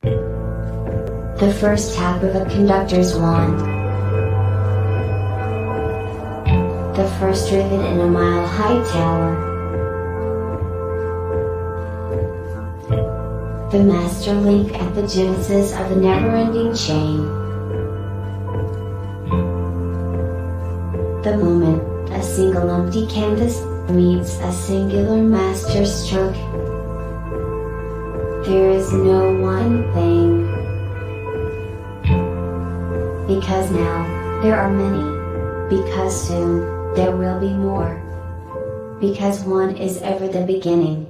The first tap of a conductor's wand. The first rivet in a mile-high tower. The master link at the genesis of a never-ending chain. The moment a single empty canvas meets a singular master stroke. There is no one thing. Because now, there are many. Because soon, there will be more. Because one is ever the beginning.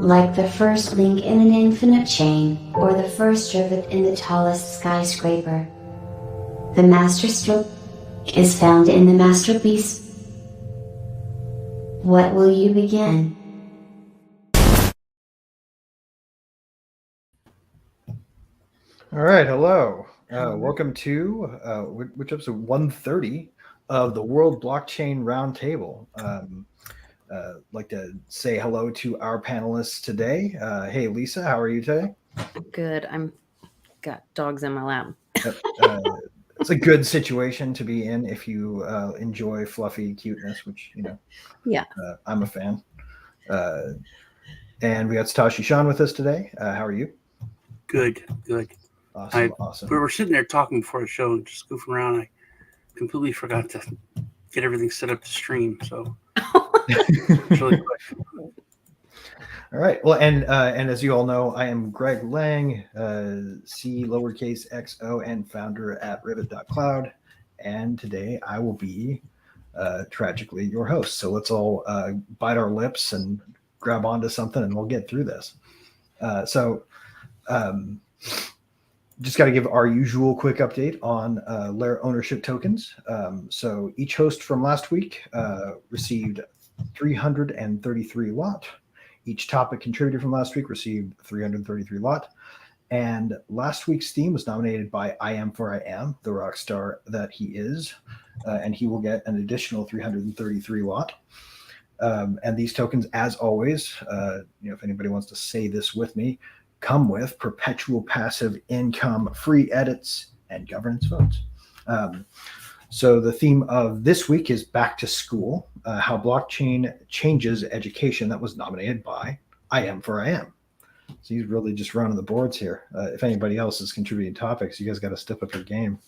Like the first link in an infinite chain, or the first rivet in the tallest skyscraper. The master stroke is found in the masterpiece. What will you begin? All right, hello. Welcome to which episode 130 of the World Blockchain Roundtable. Like to say hello to our panelists today. Hey, Lisa, how are you today? Good. I'm got dogs in my lap. It's a good situation to be in if you enjoy fluffy cuteness, which Yeah. I'm a fan. And we got Satoshi Sean with us today. How are you? Good. Awesome. We were sitting there talking before the show, just goofing around. I completely forgot to get everything set up to stream. So it's really quick. All right. Well, and as you all know, I am Greg Lang, C lowercase XO and founder at rivet.cloud. And today I will be tragically your host. So let's all bite our lips and grab onto something and we'll get through this. Just got to give our usual quick update on Lair ownership tokens. So each host from last week received 333 lot. Each topic contributor from last week received 333 lot. And last week's theme was nominated by I Am for I Am, the rock star that he is. And he will get an additional 333 lot. And these tokens, as always, if anybody wants to say this with me, come with perpetual passive income, free edits, and governance votes. So the theme of this week is back to school, how blockchain changes education. That was nominated by I Am for I Am. So he's really just running the boards here. If anybody else is contributing topics, you guys got to step up your game.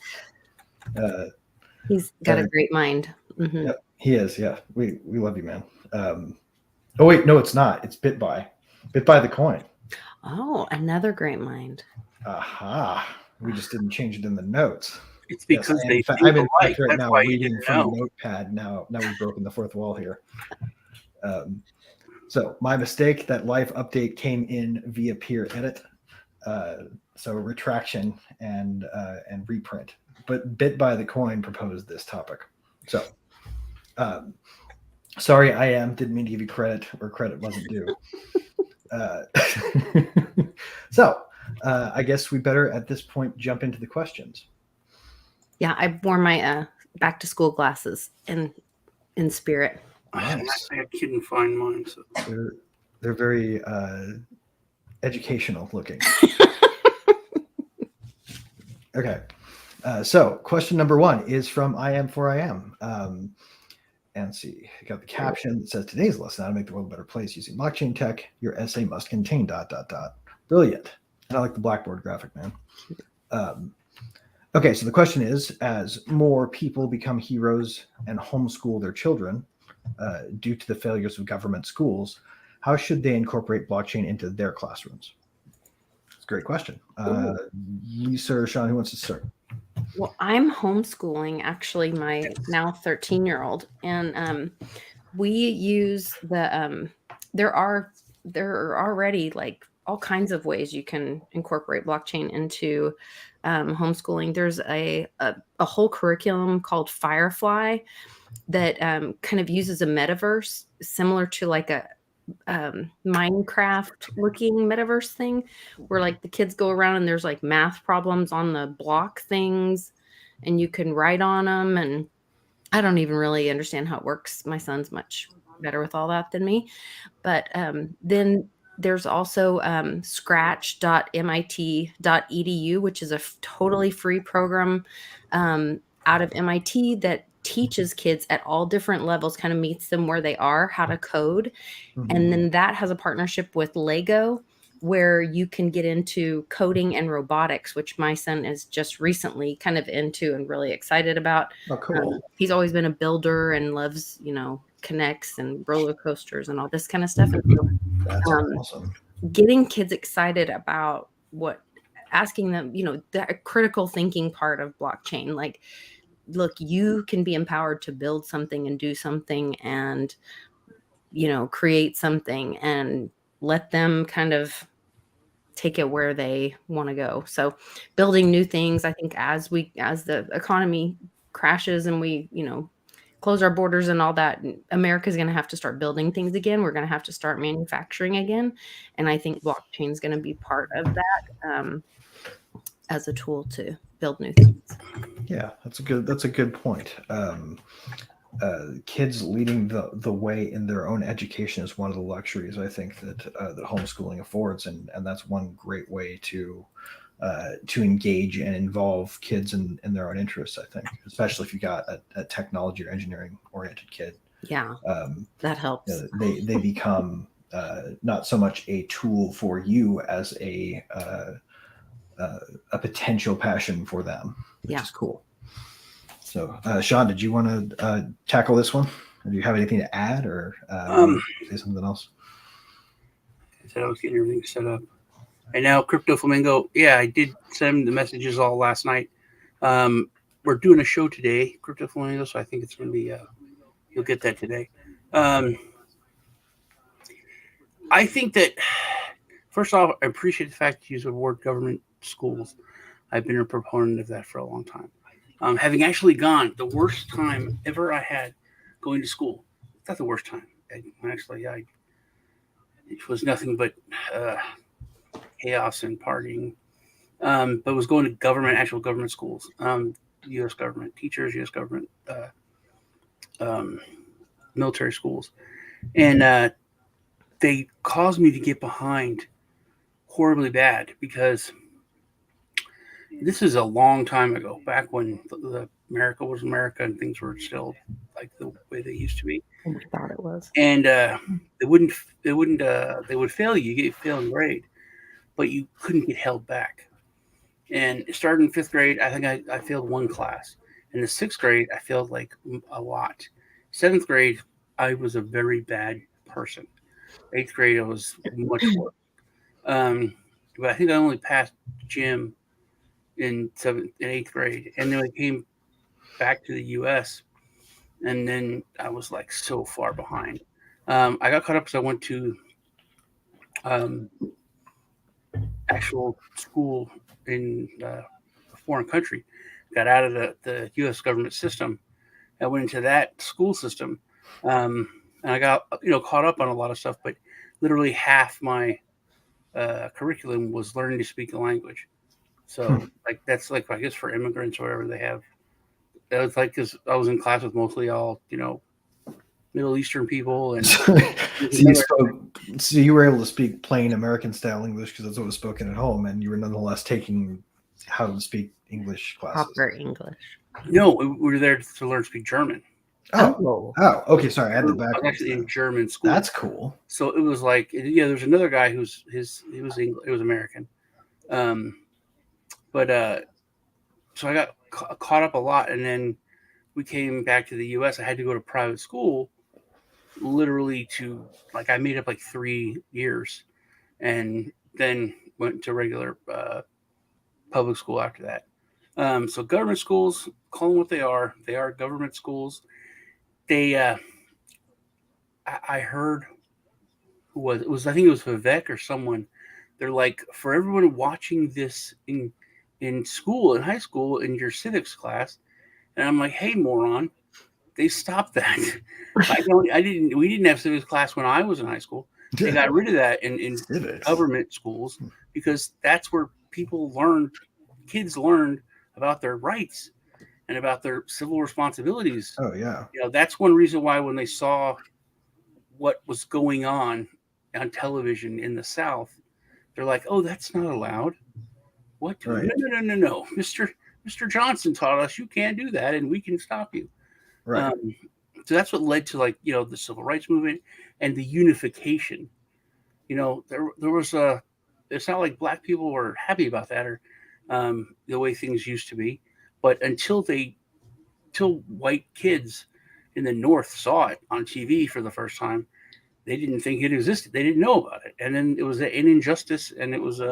He's got a great mind. Mm-hmm. Yep, he is. Yeah, we love you, man. Oh wait, no, it's not. It's BitBuy the coin. Oh, another great mind. Aha! We just didn't change it in the notes. It's because I'm in fact right now reading from the notepad. Now we've broken the fourth wall here. So my mistake. That live update came in via peer edit. So retraction and reprint. But BitBuy the coin proposed this topic. So sorry, I didn't mean to give you credit where credit wasn't due. So I guess we better at this point jump into the questions. Yeah, I wore my back to school glasses in spirit. Nice. I couldn't find mine. So. They're very educational looking. Okay. So question number 1 is from I Am for I Am. And see, I got the caption that says today's lesson, how to make the world a better place using blockchain tech. Your essay must contain ... Brilliant. And I like the Blackboard graphic, man. Okay, so the question is, as more people become heroes and homeschool their children due to the failures of government schools, how should they incorporate blockchain into their classrooms? It's a great question. Lisa or Sean, who wants to start? Well, I'm homeschooling actually my now 13-year-old, and we use the there are already like all kinds of ways you can incorporate blockchain into homeschooling. There's a whole curriculum called Firefly that kind of uses a metaverse similar to like a Minecraft looking metaverse thing where like the kids go around and there's like math problems on the block things and you can write on them. And I don't even really understand how it works. My son's much better with all that than me. But then There's also scratch.mit.edu, which is a totally free program out of MIT that teaches kids at all different levels, kind of meets them where they are, how to code. And then that has a partnership with Lego where you can get into coding and robotics, which my son is just recently kind of into and really excited about. Oh, cool. He's always been a builder and loves, Connects and roller coasters and all this kind of stuff. And so, That's awesome. getting kids excited about asking them, the critical thinking part of blockchain, like, look, you can be empowered to build something and do something and, create something, and let them kind of take it where they want to go. So building new things, I think as the economy crashes and we, close our borders and all that, America's going to have to start building things again. We're going to have to start manufacturing again. And I think blockchain is going to be part of that as a tool to build new things. Yeah, that's a good point. Kids leading the way in their own education is one of the luxuries I think that homeschooling affords, and that's one great way to engage and involve kids in their own interests. I think, especially if you got a technology or engineering oriented kid. Yeah, that helps. They become not so much a tool for you as a potential passion for them, which is cool. So, Sean, did you want to tackle this one? Do you have anything to add, or say something else? I said I was getting everything set up. And now Crypto Flamingo, yeah, I did send the messages all last night. We're doing a show today, Crypto Flamingo, so I think it's going to be, you'll get that today. I think that, first off, I appreciate the fact that you use the word government schools. I've been a proponent of that for a long time. Having actually gone, the worst time ever I had going to school, not the worst time. It was nothing but chaos and partying. But it was going to actual government schools, U.S. government teachers, U.S. government military schools. And they caused me to get behind horribly bad, because this is a long time ago, back when the America was America and things were still like the way they used to be. We thought it was. And they would fail you. You get failing grade, but you couldn't get held back. And starting in 5th grade, I think I failed one class. In the 6th grade, I failed like a lot. 7th grade, I was a very bad person. 8th grade, I was much worse. But I think I only passed gym in 8th grade, and then I came back to the U.S. and then I was like so far behind. I got caught up because I went to actual school in a foreign country. Got out of the U.S. government system. I went into that school system, and I got caught up on a lot of stuff. But literally half my curriculum was learning to speak the language. So like that's like, I guess, for immigrants or whatever, they have. That was like, because I was in class with mostly all Middle Eastern people, and so you were able to speak plain American style English because that's what was spoken at home, and you were nonetheless taking how to speak English classes. Proper English. No, we were there to learn to speak German. Oh, okay. Sorry, I had the background. I was actually in German school. That's cool. So it was like, there's another guy he was American, so I got caught up a lot, and then we came back to the U.S. I had to go to private school, literally I made up like 3 years, and then went to regular public school after that. So government schools, call them what they are government schools. They, I heard, I think it was Vivek or someone. They're like, for everyone watching this in school, in high school, in your civics class. And I'm like, hey, moron, they stopped that. We didn't have civics class when I was in high school. They got rid of that in government schools, because that's where kids learned about their rights and about their civil responsibilities. Oh yeah. That's one reason why when they saw what was going on on television in the South, they're like, "Oh, that's not allowed." What? Right. No. Mr. Johnson taught us you can't do that, and we can stop you. Right. So that's what led to, like, the civil rights movement and the unification. There was a. It's not like black people were happy about that, or the way things used to be, but till white kids in the North saw it on TV for the first time, they didn't think it existed. They didn't know about it, and then it was an injustice, and it was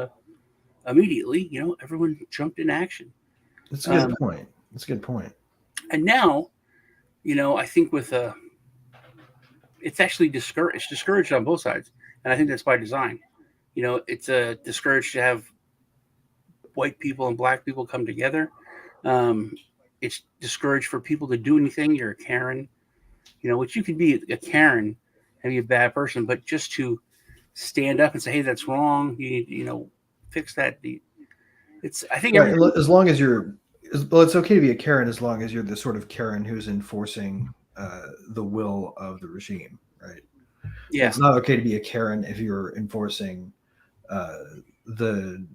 immediately, everyone jumped in action. That's a good point. That's a good point. And now, I think it's actually discouraged on both sides, and I think that's by design. It's discouraged to have white people and black people come together. It's discouraged for people to do anything. You're a Karen, which you can be a Karen and be a bad person, but just to stand up and say, "Hey, that's wrong. You need, fix that." I think right. As long as it's okay to be a Karen as long as you're the sort of Karen who's enforcing the will of the regime, right? Yeah. It's not okay to be a Karen if you're enforcing the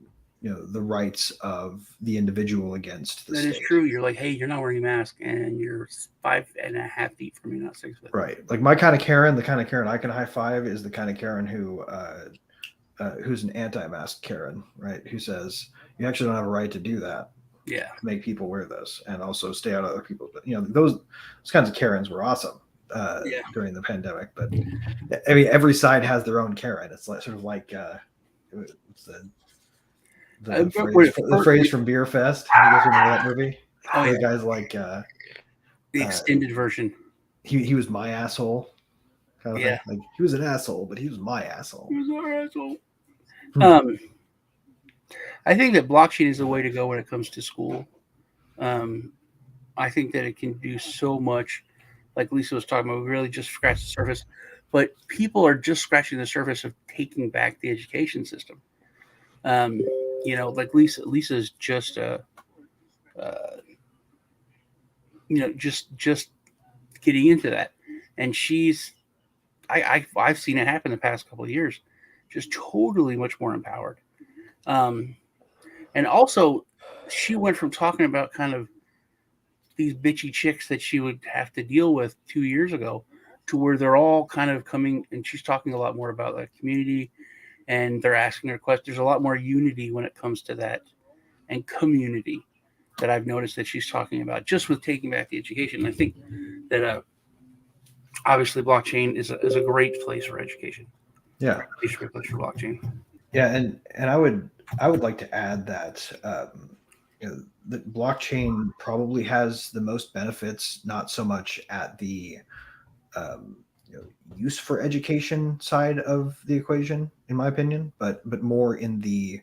rights of the individual against the state. That is true. You're like, "Hey, you're not wearing a mask, and you're 5.5 feet from me, not 6 feet." Right. Like my kind of Karen, the kind of Karen I can high five is the kind of Karen who's an anti-mask Karen, right? Who says you actually don't have a right to do that. Yeah. Make people wear this and also stay out of other people's. But those kinds of Karens were awesome during the pandemic. But I mean, every side has their own Karen. It's like sort of like what's the phrase from Beer Fest. You guys remember that movie? Oh, yeah. The guy's like the extended version. He was my asshole. Kind of thing. Like he was an asshole, but he was my asshole. He was our asshole. I think that blockchain is the way to go when it comes to school. I think that it can do so much. Like Lisa was talking about, we really just scratched the surface. But people are just scratching the surface of taking back the education system. Like Lisa's just just getting into that, and I've seen it happen the past couple of years, just totally much more empowered. And also, she went from talking about kind of these bitchy chicks that she would have to deal with 2 years ago to where they're all kind of coming, and she's talking a lot more about like community, and they're asking her questions. There's a lot more unity when it comes to that, and community that I've noticed that she's talking about just with taking back the education. And I think that obviously blockchain is a great place for education. Yeah, it's a great place for blockchain. Yeah, and I would like to add that that blockchain probably has the most benefits, not so much at the use for education side of the equation, in my opinion, but more in the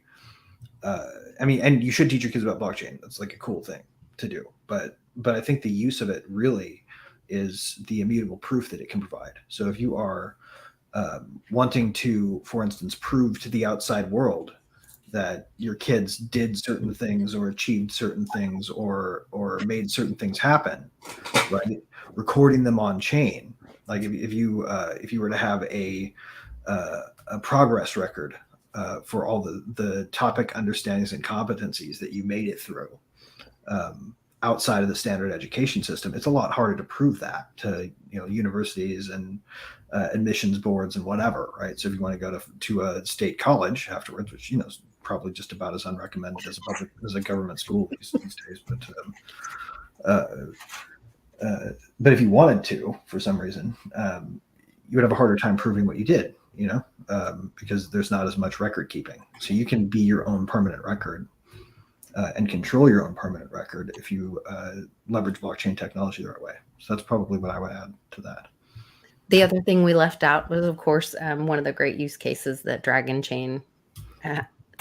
and you should teach your kids about blockchain. That's like a cool thing to do, but I think the use of it really is the immutable proof that it can provide. So if you are wanting to, for instance, prove to the outside world that your kids did certain things or achieved certain things or made certain things happen, right? Recording them on chain, like if you were to have a progress record for all the topic understandings and competencies that you made it through outside of the standard education system, it's a lot harder to prove that to universities and admissions boards and whatever, right? So if you want to go to a state college afterwards, which is probably just about as unrecommended as a government school these days, but if you wanted to, for some reason, you would have a harder time proving what you did, because there's not as much record keeping. So you can be your own permanent record and control your own permanent record if you leverage blockchain technology the right way. So that's probably what I would add to that. The other thing we left out was, of course, one of the great use cases that Dragon Chain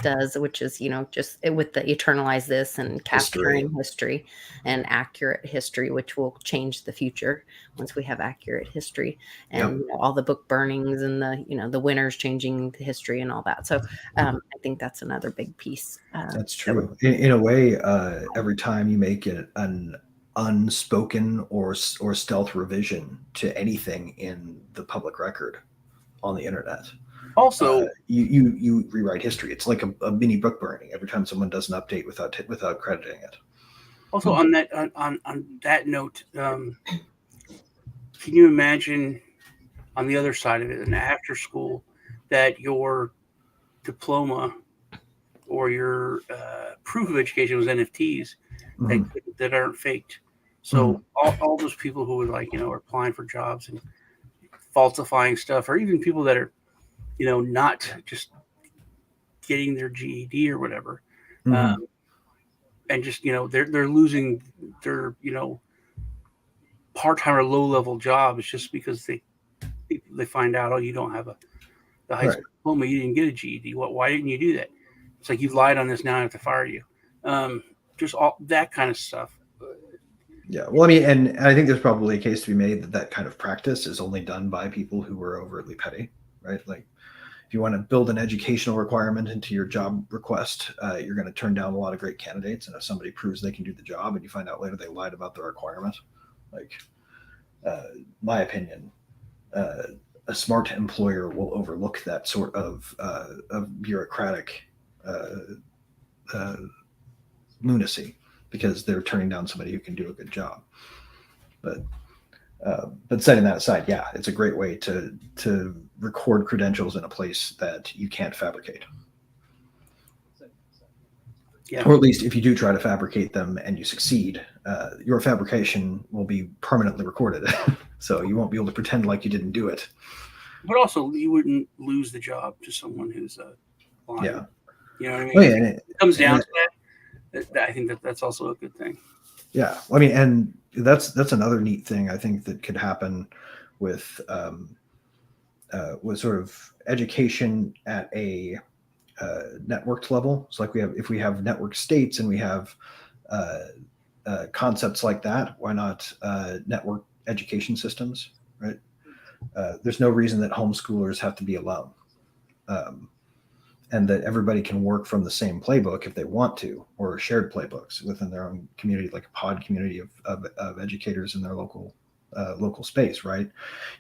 does, which is, just with the eternalize this and capturing history and accurate history, which will change the future once we have accurate history, and all the book burnings and the winners changing the history and all that. So I think that's another big piece. That's true. In a way, every time you make it an unspoken or stealth revision to anything in the public record on the internet, Also, you rewrite history. It's like a mini book burning every time someone does an update without crediting it. also on that note, can you imagine on the other side of it, and after school, that your diploma or your proof of education was NFTs that aren't faked? So all those people who would are applying for jobs and falsifying stuff, or even people that are not just getting their GED or whatever, and just they're losing their part-time or low-level jobs just because they find out, oh, you don't have the high school diploma, you didn't get a GED. Why didn't you do that? It's like, you've lied on this, now I have to fire you. Just all that kind of stuff. Yeah, well, I mean, and I think there's probably a case to be made that kind of practice is only done by people who are overtly petty, right? Like, if you want to build an educational requirement into your job request, you're going to turn down a lot of great candidates. And if somebody proves they can do the job and you find out later they lied about the requirement, like, my opinion, a smart employer will overlook that sort of bureaucratic lunacy, because they're turning down somebody who can do a good job. But setting that aside, yeah, it's a great way to record credentials in a place that you can't fabricate. Yeah. Or at least if you do try to fabricate them and you succeed, your fabrication will be permanently recorded. So you won't be able to pretend like you didn't do it. But also, you wouldn't lose the job to someone who's lying. Yeah. You know what I mean? Oh, yeah, it comes down to that. I think that's also a good thing. Yeah, I mean, and that's another neat thing I think that could happen with sort of education at a networked level. It's like if we have network states and we have concepts like that, why not network education systems, right? There's no reason that homeschoolers have to be alone. And that everybody can work from the same playbook if they want to, or shared playbooks within their own community, like a pod community of educators in their local space, right?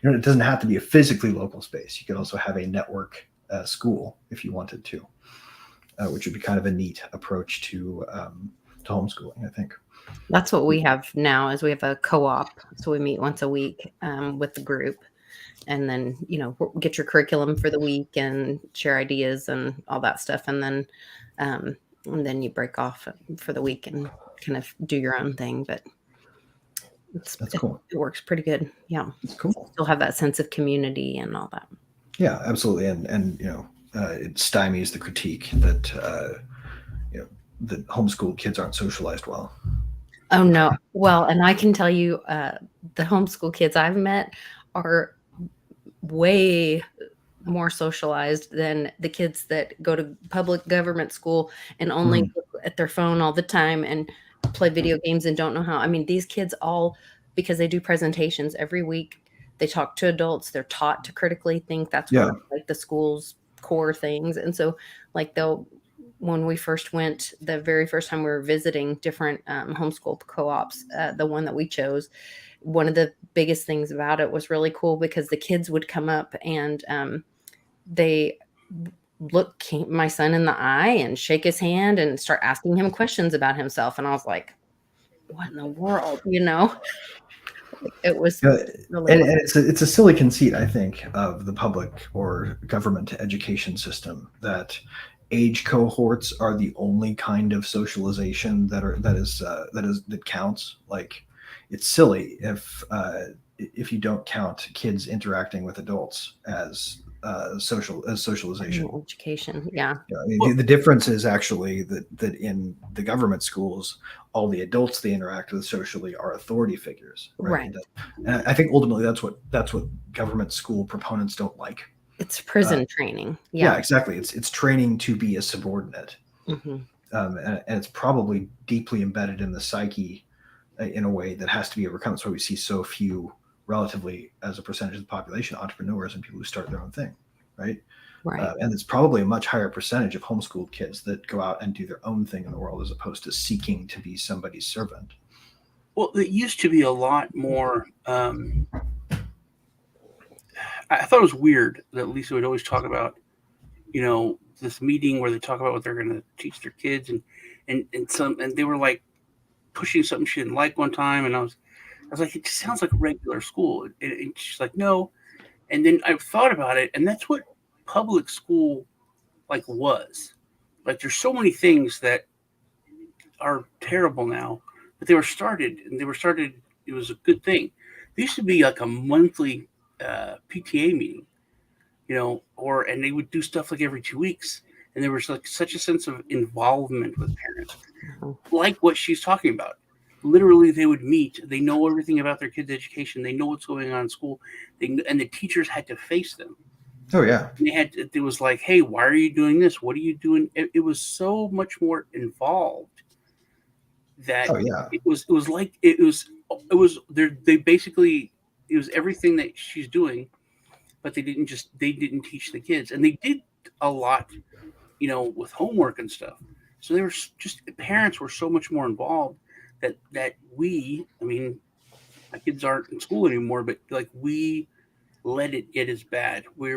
It doesn't have to be a physically local space. You could also have a network school if you wanted to, which would be kind of a neat approach to homeschooling, I think. That's what we have now, is we have a co-op. So we meet once a week with the group. And then, get your curriculum for the week and share ideas and all that stuff. And then you break off for the week and kind of do your own thing. But that's cool. It works pretty good. Yeah. It's cool. Still have that sense of community and all that. Yeah, absolutely. And it stymies the critique that, that homeschooled kids aren't socialized well. Oh, no. Well, and I can tell you, the homeschool kids I've met are way more socialized than the kids that go to public government school and only look at their phone all the time and play video games and don't know how. I mean, these kids all, because they do presentations every week, they talk to adults, they're taught to critically think. That's one of, like, the school's core things. And so, like, when we first went, the very first time we were visiting different homeschool co-ops, the one that we chose, one of the biggest things about it was really cool because the kids would come up and they look my son in the eye and shake his hand and start asking him questions about himself. And I was like, what in the world, It was really and it's a silly conceit, I think, of the public or government education system, that age cohorts are the only kind of socialization that counts. Like, it's silly if you don't count kids interacting with adults as socialization. Education, yeah. I mean, the difference is actually that in the government schools, all the adults they interact with socially are authority figures, right? And I think ultimately that's what government school proponents don't like. It's prison training. Yeah, exactly. It's training to be a subordinate, and it's probably deeply embedded in the psyche in a way that has to be overcome. That's why we see so few, relatively as a percentage of the population, entrepreneurs and people who start their own thing, right? And it's probably a much higher percentage of homeschooled kids that go out and do their own thing in the world as opposed to seeking to be somebody's servant. Well, it used to be a lot more. I thought it was weird that Lisa would always talk about this meeting where they talk about what they're going to teach their kids, and they were like pushing something she didn't like one time, and I was like, it just sounds like a regular school. And she's like, no. And then I thought about it, and that's what public school was. Like, there's so many things that are terrible now, but they were started. It was a good thing. There used to be like a monthly PTA meeting, and they would do stuff like every 2 weeks, and there was like such a sense of involvement with parents, like what she's talking about. Literally, they would meet. They know everything about their kids' education. They know what's going on in school. And the teachers had to face them. Oh yeah. It was like, hey, why are you doing this? What are you doing? It was so much more involved that it was everything that she's doing, but they didn't teach the kids, and they did a lot, with homework and stuff. So they were parents were so much more involved that we, I mean, my kids aren't in school anymore, but like we let it get as bad. We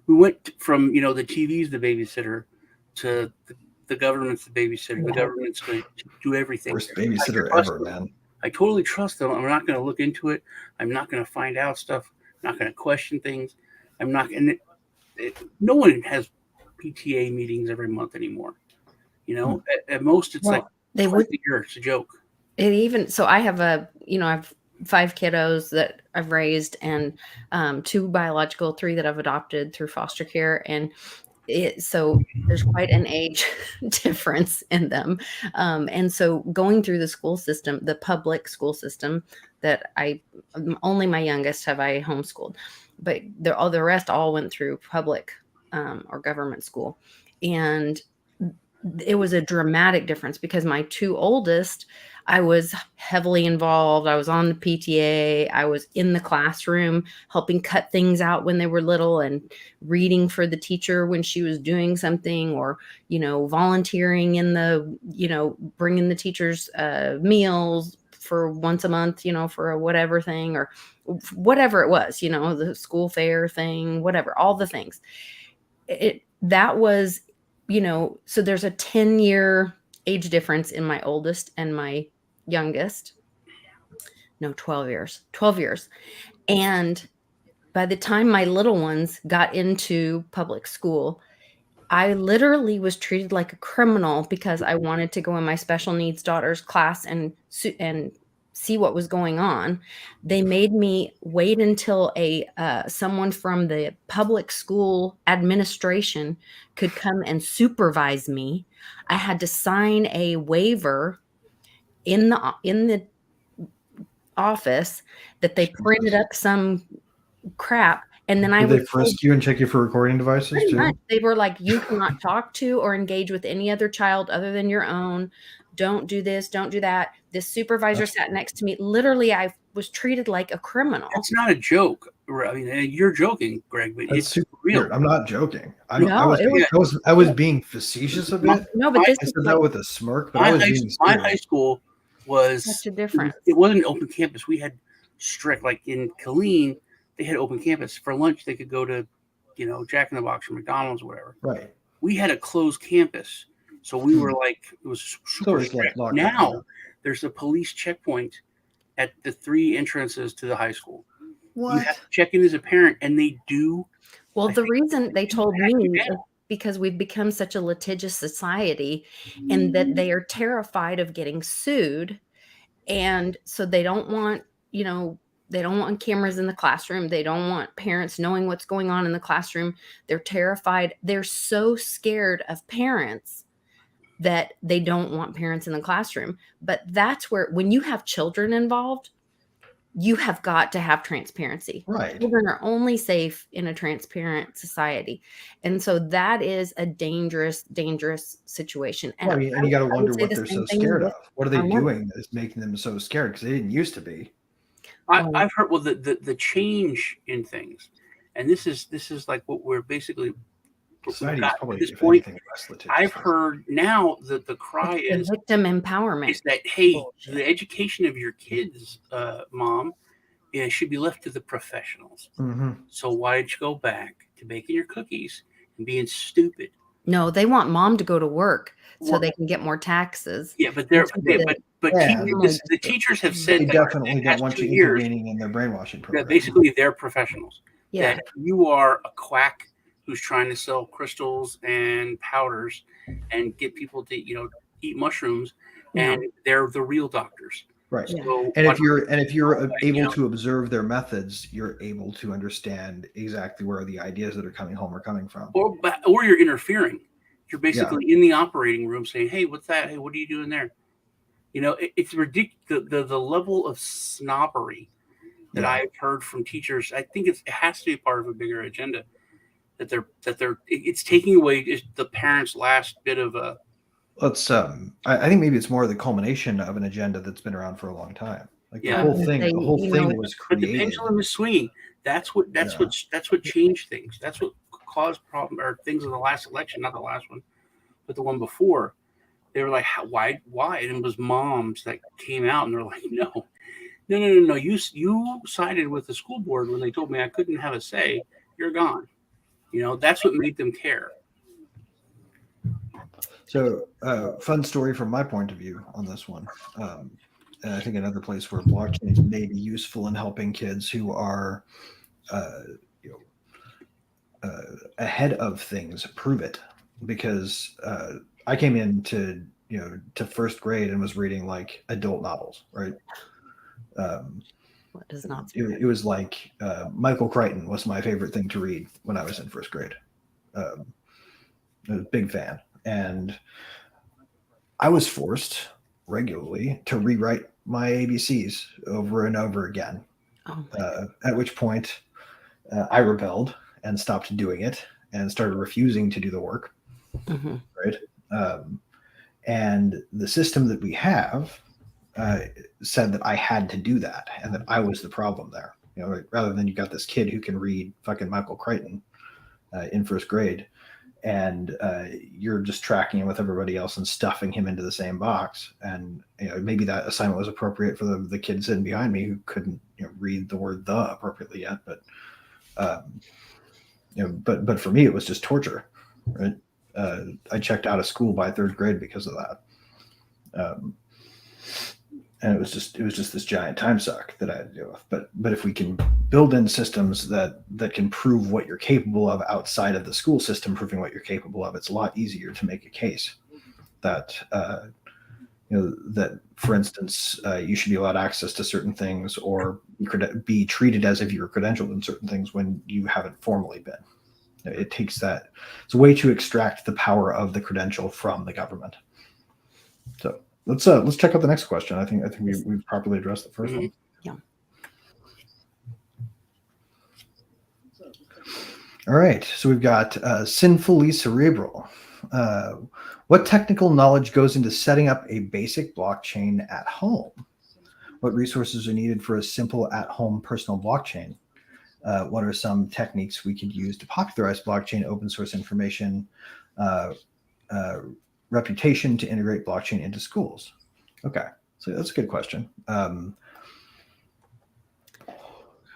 went from, the TV's the babysitter to the government's the babysitter. The government's going to do everything. Worst babysitter ever, man. I totally trust them. I'm not going to look into it. I'm not going to find out stuff. I'm not going to question things. I'm not. And no one has PTA meetings every month anymore. At most it's like they would. It's a joke. And even so, I have I have 5 kiddos that I've raised, and 2 biological, 3 that I've adopted through foster care, and so there's quite an age difference in them. And so going through the school system, the public school system that only my youngest have I homeschooled, but all the rest all went through public or government school. And it was a dramatic difference because my 2 oldest, I was heavily involved. I was on the PTA. I was in the classroom helping cut things out when they were little and reading for the teacher when she was doing something, or, volunteering in the, bringing the teachers meals for once a month, for a whatever thing or whatever it was, the school fair thing, whatever, all the things. That was, so there's a 10-year age difference in my oldest and my youngest. No, 12 years. And by the time my little ones got into public school, I literally was treated like a criminal because I wanted to go in my special needs daughter's class and see what was going on. They made me wait until someone from the public school administration could come and supervise me. I had to sign a waiver in the office that they printed up some crap. And then Did they frisk you and check you for recording devices too? Much. They were like, you cannot talk to or engage with any other child other than your own. Don't do this. Don't do that. This supervisor sat next to me. Literally, I was treated like a criminal. It's not a joke. I mean, you're joking, Greg, but it's super real. Weird. I'm not joking. I was being facetious a bit. No, but I said that with a smirk. But my high school was such a difference. It wasn't open campus. We had strict, like in Killeen, they had open campus. For lunch, they could go to, Jack in the Box or McDonald's or whatever. Right. We had a closed campus. So we were like, it was super strict. Now there's a police checkpoint at the 3 entrances to the high school. What? You have to check in as a parent, and they do. Well, the reason they told me is because we've become such a litigious society, and that they are terrified of getting sued. And so they don't want, they don't want cameras in the classroom. They don't want parents knowing what's going on in the classroom. They're terrified. They're so scared of parents that they don't want parents in the classroom. But that's where, when you have children involved, you have got to have transparency. Right. Children are only safe in a transparent society. And so that is a dangerous, dangerous situation. And, and you got to wonder what they're so scared of. What are they doing that's making them so scared? Because they didn't used to be. I've heard, the change in things, and this is like what we're basically society is probably, at this if point. Anything, less litigious. I've heard now that the cry is victim empowerment. Is that, hey, the education of your kids, mom, should be left to the professionals. Mm-hmm. So why did you go back to baking your cookies and being stupid. No, they want mom to go to work so they can get more taxes. Yeah, but Yeah. the teachers have They said that definitely the don't past want 2 you years intervening in their brainwashing that program. basically they're professionals. Yeah. That you are a quack who's trying to sell crystals and powders and get people to eat mushrooms, and they're the real doctors. Right. Yeah. So And if you're able to observe their methods, you're able to understand exactly where the ideas that are coming home are coming from. or you're interfering. You're basically in the operating room saying, "Hey, what's that? Hey, what are you doing there?" It's ridiculous. The level of snobbery that I've heard from teachers. I think it has to be part of a bigger agenda that it's taking away the parents' last bit of a. Let's I think maybe it's more the culmination of an agenda that's been around for a long time. Like Yeah. the whole thing was But the created. pendulum is swinging. That's what changed things. That's what caused problem or things in the last election, not the last one, but the one before. They were like, why? And it was moms that came out and they're like, no. You sided with the school board when they told me I couldn't have a say. You're gone. That's what made them care. So, fun story from my point of view on this one. And I think another place where blockchains may be useful in helping kids who are, you know, ahead of things prove it, because I came into to first grade and was reading like adult novels, right? What does not? It was like Michael Crichton was my favorite thing to read when I was in first grade. I was a big fan. And I was forced regularly to rewrite my ABCs over and over again. At which point I rebelled and stopped doing it and started refusing to do the work. Mm-hmm. Right. And the system that we have said that I had to do that and that I was the problem there. Rather than you got this kid who can read fucking Michael Crichton in first grade, and you're just tracking him with everybody else and stuffing him into the same box. And maybe that assignment was appropriate for the kid sitting behind me who couldn't read the word "the" appropriately yet. But but for me, it was just torture. Right? I checked out of school by third grade because of that. And it was just this giant time suck that I had to deal with. But if we can build in systems that can prove what you're capable of outside of the school system, proving what you're capable of, it's a lot easier to make a case that that, for instance, you should be allowed access to certain things or be treated as if you were credentialed in certain things when you haven't formally been. It takes that. It's a way to extract the power of the credential from the government. So. Let's check out the next question. I think we've properly addressed the first one. Yeah. All right. So we've got sinfully cerebral. What technical knowledge goes into setting up a basic blockchain at home? What resources are needed for a simple at-home personal blockchain? What are some techniques we could use to popularize blockchain, open source information, reputation to integrate blockchain into schools? Okay, so that's a good question.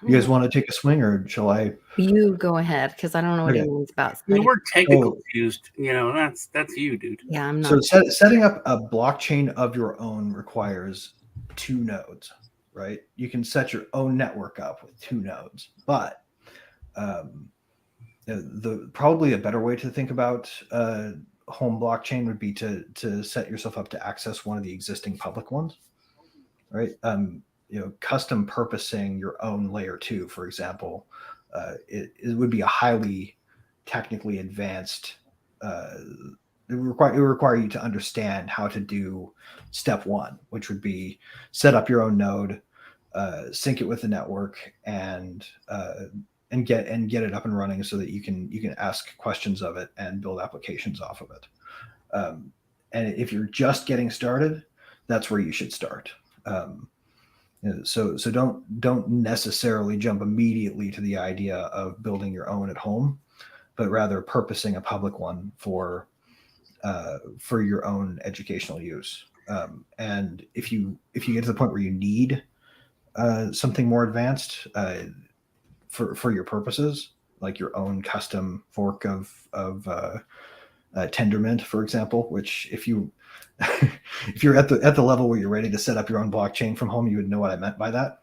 You guys want to take a swing, or shall I? You go ahead, because I don't know what he means about. We're technical confused. That's you, dude. Yeah, I'm not. So setting up a blockchain of your own requires 2 nodes, right? You can set your own network up with 2 nodes, but the probably a better way to think about home blockchain would be to set yourself up to access one of the existing public ones, right? Custom purposing your own layer 2, for example, it would be a highly technically advanced. It would require you to understand how to do step 1, which would be set up your own node, sync it with the network, and get it up and running so that you can ask questions of it and build applications off of it. And if you're just getting started, that's where you should start. So don't necessarily jump immediately to the idea of building your own at home, but rather purposing a public one for your own educational use. And if you get to the point where you need something more advanced for your purposes, like your own custom fork of Tendermint, for example, which if you're at the level where you're ready to set up your own blockchain from home, you would know what I meant by that.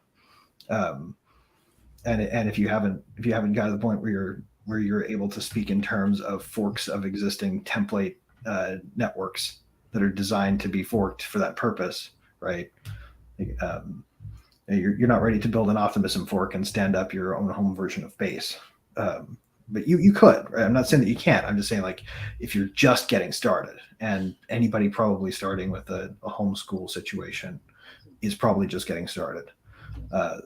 And if you haven't got to the point where you're able to speak in terms of forks of existing template networks that are designed to be forked for that purpose, right? You're not ready to build an optimism fork and stand up your own home version of Base. But you could, right? I'm not saying that you can't. I'm just saying, like, if you're just getting started, and anybody probably starting with a homeschool situation is probably just getting started,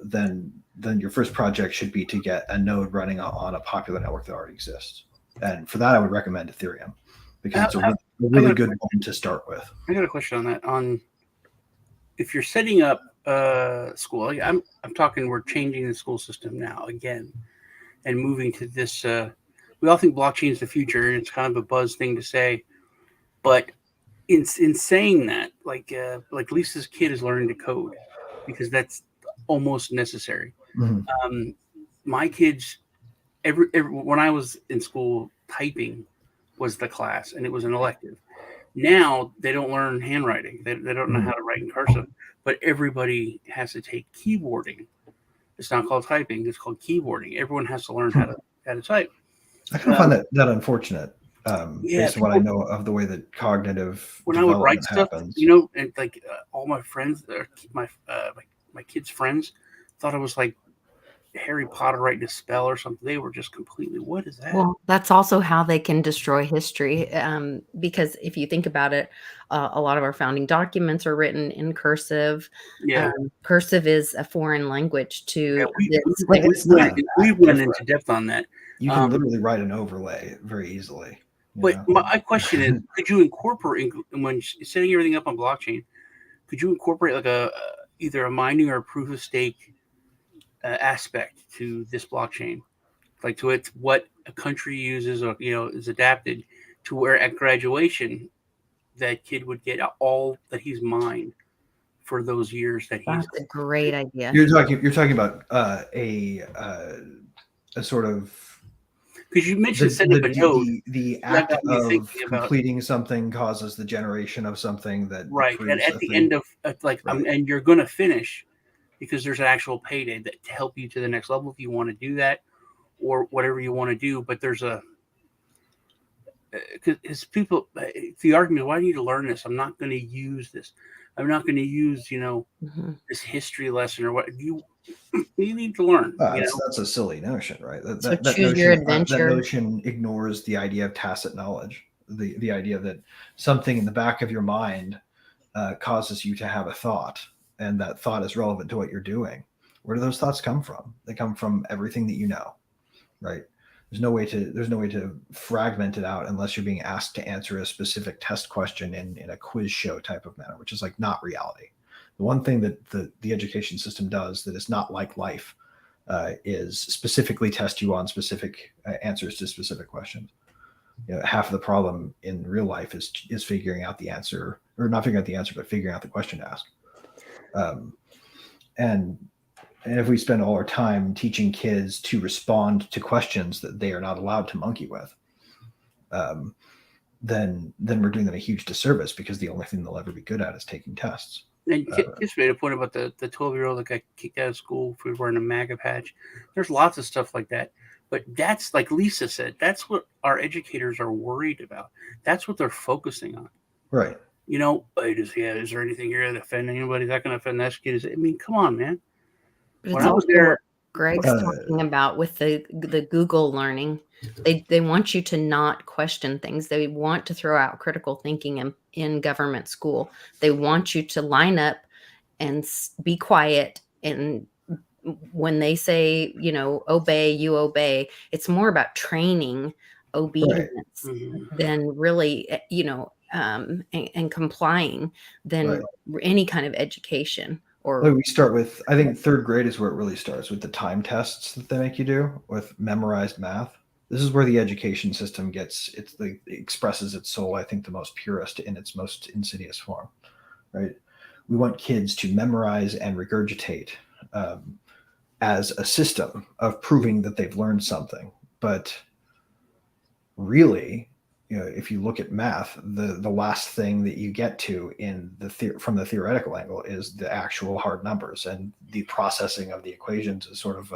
then your first project should be to get a node running on a popular network that already exists. And for that, I would recommend Ethereum, because it's a really good one to start with. I got a question on that. On if you're setting up school, I'm talking, we're changing the school system now again and moving to this. We all think blockchain is the future, and it's kind of a buzz thing to say. But in saying that, like Lisa's kid is learning to code because that's almost necessary. Mm-hmm. My kids, every when I was in school, typing was the class, and it was an elective. Now they don't learn handwriting. They don't know how to write in cursive, but everybody has to take keyboarding. It's not called typing. It's called keyboarding. Everyone has to learn how to type. I kind of find that unfortunate, based on what I know of the way that cognitive when I would write stuff, happens. and like all my friends, my kids' friends, thought I was like Harry Potter writing a spell or something. They were just completely, what is that? Well, that's also how they can destroy history. Because if you think about it, a lot of our founding documents are written in cursive. Yeah. Cursive is a foreign language to we went into depth on that. You can literally write an overlay very easily. But my question is, could you incorporate, when setting everything up on blockchain, could you incorporate like either a mining or a proof of stake aspect to this blockchain, like to it what a country uses, or is adapted to where at graduation that kid would get all that he's mined for those years that he's. That's a great idea. You're talking about a sort of, because you mentioned setting up a node. The act of completing something causes the generation of something that right, and at the end of and you're going to finish because there's an actual payday that to help you to the next level if you want to do that or whatever you want to do. But there's because people, the argument, why do you need to learn this? I'm not going to use this. I'm not going to use, this history lesson or what you need to learn. That's a silly notion, right? That choose your adventure. That notion ignores the idea of tacit knowledge, the idea that something in the back of your mind causes you to have a thought, and that thought is relevant to what you're doing. Where do those thoughts come from? They come from everything that you know, right? There's no way to fragment it out unless you're being asked to answer a specific test question in a quiz show type of manner, which is like not reality. The one thing that the education system does that is not like life is specifically test you on specific answers to specific questions. Half of the problem in real life is figuring out the answer, or not figuring out the answer, but figuring out the question to ask. And if we spend all our time teaching kids to respond to questions that they are not allowed to monkey with, then we're doing them a huge disservice, because the only thing they'll ever be good at is taking tests. And just made a point about the 12-year-old that got kicked out of school for wearing a MAGA patch. There's lots of stuff like that. But that's, like Lisa said, that's what our educators are worried about. That's what they're focusing on. Right. Is there anything here that offend anybody? Is that going to offend that kid? I mean, come on, man. But it's also what Greg's talking about with the Google learning. They want you to not question things. They want to throw out critical thinking in government school. They want you to line up and be quiet. And when they say, obey, you obey. It's more about training obedience than really, and complying than any kind of education. We start with, I think third grade is where it really starts, with the time tests that they make you do with memorized math. This is where the education system expresses its soul, I think, the most purest in its most insidious form, right? We want kids to memorize and regurgitate as a system of proving that they've learned something. But really, if you look at math, the last thing that you get to from the theoretical angle is the actual hard numbers, and the processing of the equations is sort of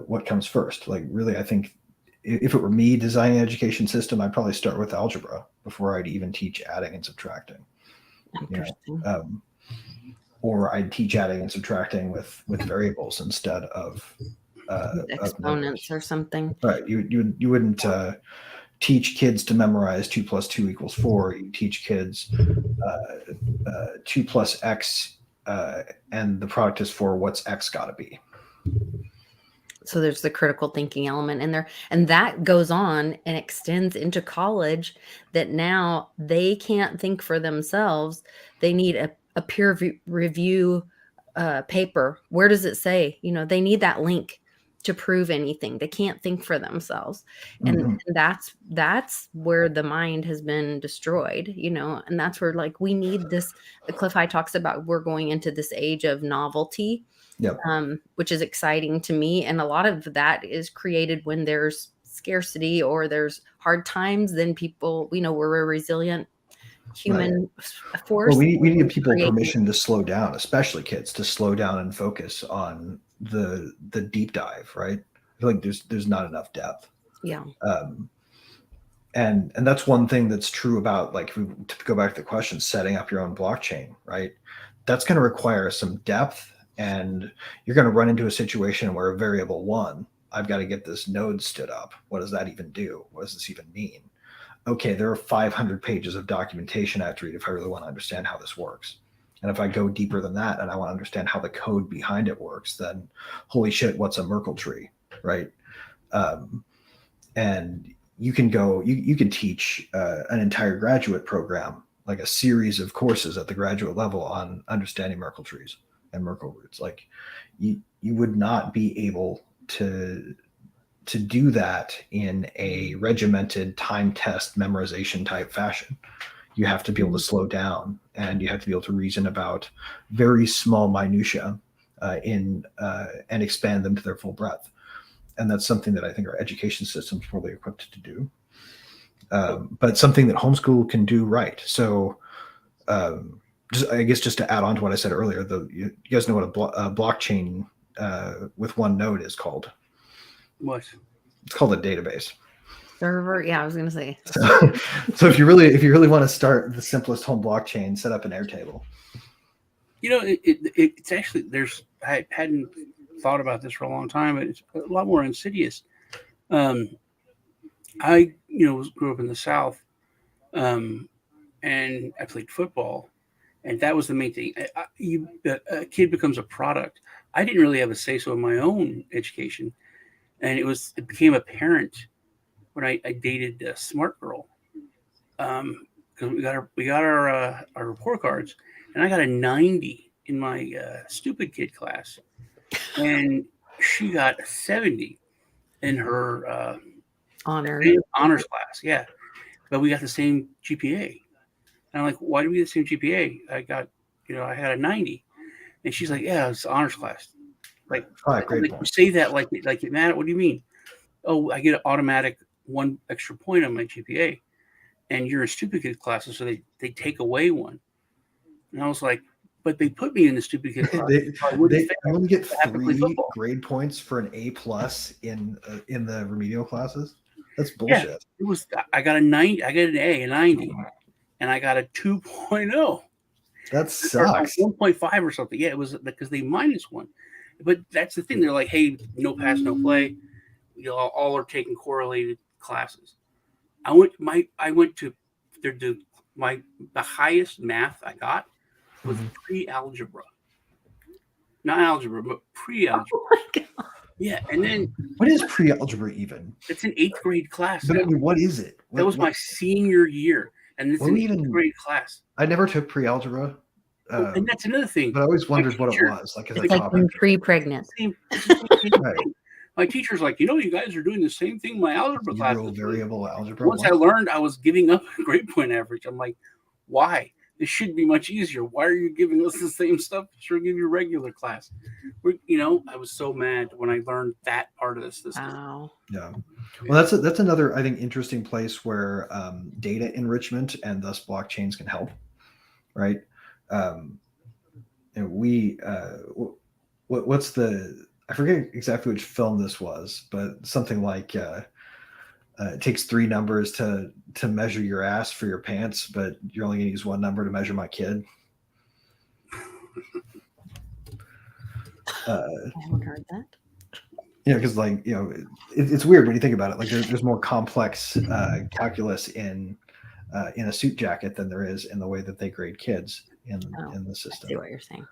what comes first. Like, really, I think if it were me designing an education system, I'd probably start with algebra before I'd even teach adding and subtracting. Interesting. Or I'd teach adding and subtracting with variables instead of Exponents or something. Right. You wouldn't teach kids to memorize 2 + 2 = 4. You teach kids 2 + x and the product is 4. What's x got to be? So there's the critical thinking element in there, and that goes on and extends into college, that now they can't think for themselves. They need a peer review paper. Where does it say? They need that link to prove anything. They can't think for themselves. And, Mhm. and that's where the mind has been destroyed, and that's where, like, we need this. Cliff High talks about, we're going into this age of novelty. Yep. Which is exciting to me. And a lot of that is created when there's scarcity or there's hard times. Then people, we're a resilient human force. Well, we need to give people Create- permission to slow down, especially kids, to slow down and focus on the deep dive, right? I feel like there's not enough depth. Yeah. And that's one thing that's true about, like, if we go back to the question, setting up your own blockchain, right? That's going to require some depth, and you're going to run into a situation where a variable 1, I've got to get this node stood up. What does that even do? What does this even mean? Okay, there are 500 pages of documentation I have to read if I really want to understand how this works. And if I go deeper than that and I want to understand how the code behind it works, then holy shit, what's a Merkle tree, right? And you can teach an entire graduate program, like a series of courses at the graduate level on understanding Merkle trees and Merkle roots. Like, you would not be able to do that in a regimented time test memorization type fashion. You have to be able to slow down, and you have to be able to reason about very small minutia and expand them to their full breadth. And that's something that I think our education system is probably equipped to do, but something that homeschool can do right. So I guess just to add on to what I said earlier, you guys know what a blockchain with one node is called? What? It's called a database. Server. Yeah, I was going to say. So if you really want to start the simplest home blockchain, set up an Airtable. It's actually, I hadn't thought about this for a long time, but it's a lot more insidious. I grew up in the South, and I played football, and that was the main thing. A kid becomes a product. I didn't really have a say so in my own education, and it became apparent when I dated a smart girl, because we got our report cards, and I got a 90 in my stupid kid class, and she got a 70 in her honors class. Yeah, but we got the same GPA. And I'm like, why do we get the same GPA? I had a 90, and she's like, yeah, it's honors class. Like, you say that like it matters. What do you mean? Oh, I get an automatic 1 extra point on my GPA, and you're in stupid kid classes, so they take away 1. And I was like, but they put me in the stupid kid class. They only get 3 grade points for an A+ in the remedial classes. That's bullshit. Yeah, I got a 90. I got an A, a 90, and I got a 2.0. That sucks. 1.5 or something. Yeah, it was because they -1. But that's the thing. They're like, hey, no pass, no play. All are taking correlated classes. I went to the highest math I got was pre-algebra. Not algebra, but pre-algebra. Oh my God. Yeah, and then what is pre-algebra even? It's an 8th grade class. But I mean, what is it? That was my senior year, and it's an 8th grade class. I never took pre-algebra. And that's another thing. But I always wondered what it was. Like, as a like topic. Pre-pregnant. Right. My teacher's like, you guys are doing the same thing in my algebra class. Variable algebra. Once I learned, I was giving up a grade point average. I'm like, why? It should be much easier. Why are you giving us the same stuff that you're giving your regular class? I was so mad when I learned that part of the system. Wow. Yeah. Well, that's another, I think, interesting place where data enrichment and thus blockchains can help, right? We what's the, I forget exactly which film this was, but something like it takes 3 numbers to measure your ass for your pants, but you're only going to use 1 number to measure my kid. I haven't heard that. Because it's weird when you think about it. Like there's more complex calculus in a suit jacket than there is in the way that they grade kids in the I system. see what you're saying.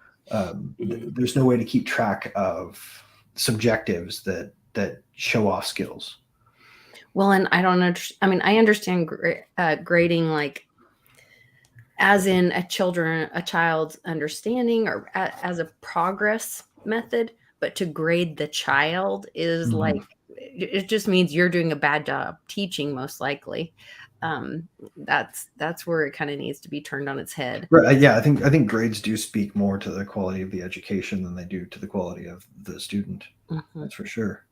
There's no way to keep track of subjectives that show off skills. Well, and I understand grading, like as in a child's understanding or as a progress method, but to grade the child is like, it just means you're doing a bad job teaching, most likely. That's where it kind of needs to be turned on its head. Right. Yeah. I think grades do speak more to the quality of the education than they do to the quality of the student. Mm-hmm. That's for sure.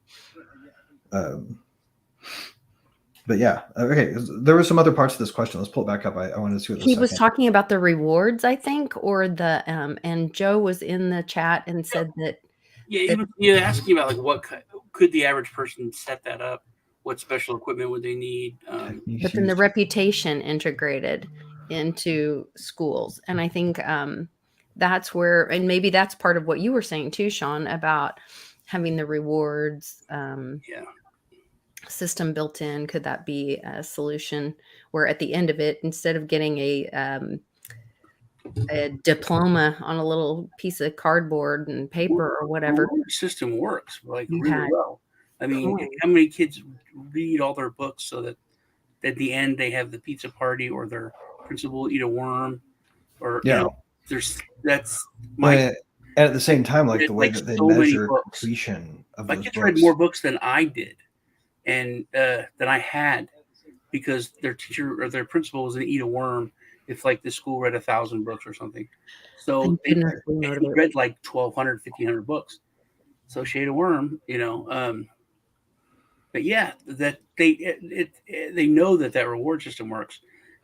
But yeah, okay. There were some other parts of this question. Let's pull it back up. I wanted to see what he was talking about the rewards, I think, or the and Joe was in the chat and said that. Yeah, he was asking about like what could the average person set that up? What special equipment would they need? But then the reputation integrated into schools, and I think that's where, and maybe that's part of what you were saying too, Sean, about having the rewards. System built in. Could that be a solution where at the end of it, instead of getting a diploma on a little piece of cardboard and paper or whatever, the system works like really well. I mean, how many kids read all their books so that at the end they have the pizza party or their principal eat a worm, or that's my. And at the same time, like the way that they measure completion of my kids read more books than I did, and than I had, because their teacher or their principal was going to eat a worm if like the school read 1,000 books or something. So they read like 1,200, 1,500 books. So she ate a worm, but yeah, that they know that reward system works,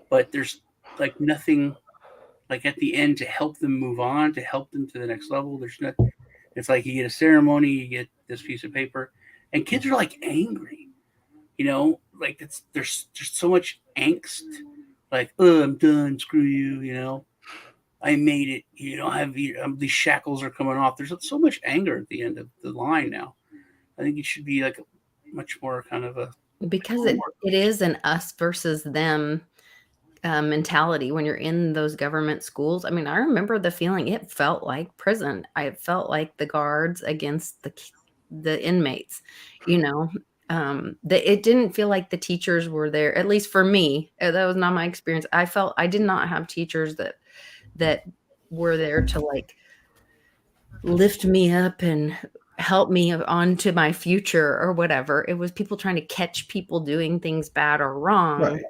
but there's like nothing like at the end to help them move on, to help them to the next level. There's nothing. It's like you get a ceremony, you get this piece of paper, and kids are like angry, like there's so much angst, like, oh, I'm done, screw you, I made it, these shackles are coming off. There's so much anger at the end of the line now. I think it should be like a much more kind of a, because it is an us versus them mentality when you're in those government schools. I mean, I remember the feeling. It felt like prison. I felt like the guards against the inmates. It didn't feel like the teachers were there. At least for me, that was not my experience. I felt I did not have teachers that were there to like lift me up and help me onto my future or whatever. It was people trying to catch people doing things bad or wrong. Right.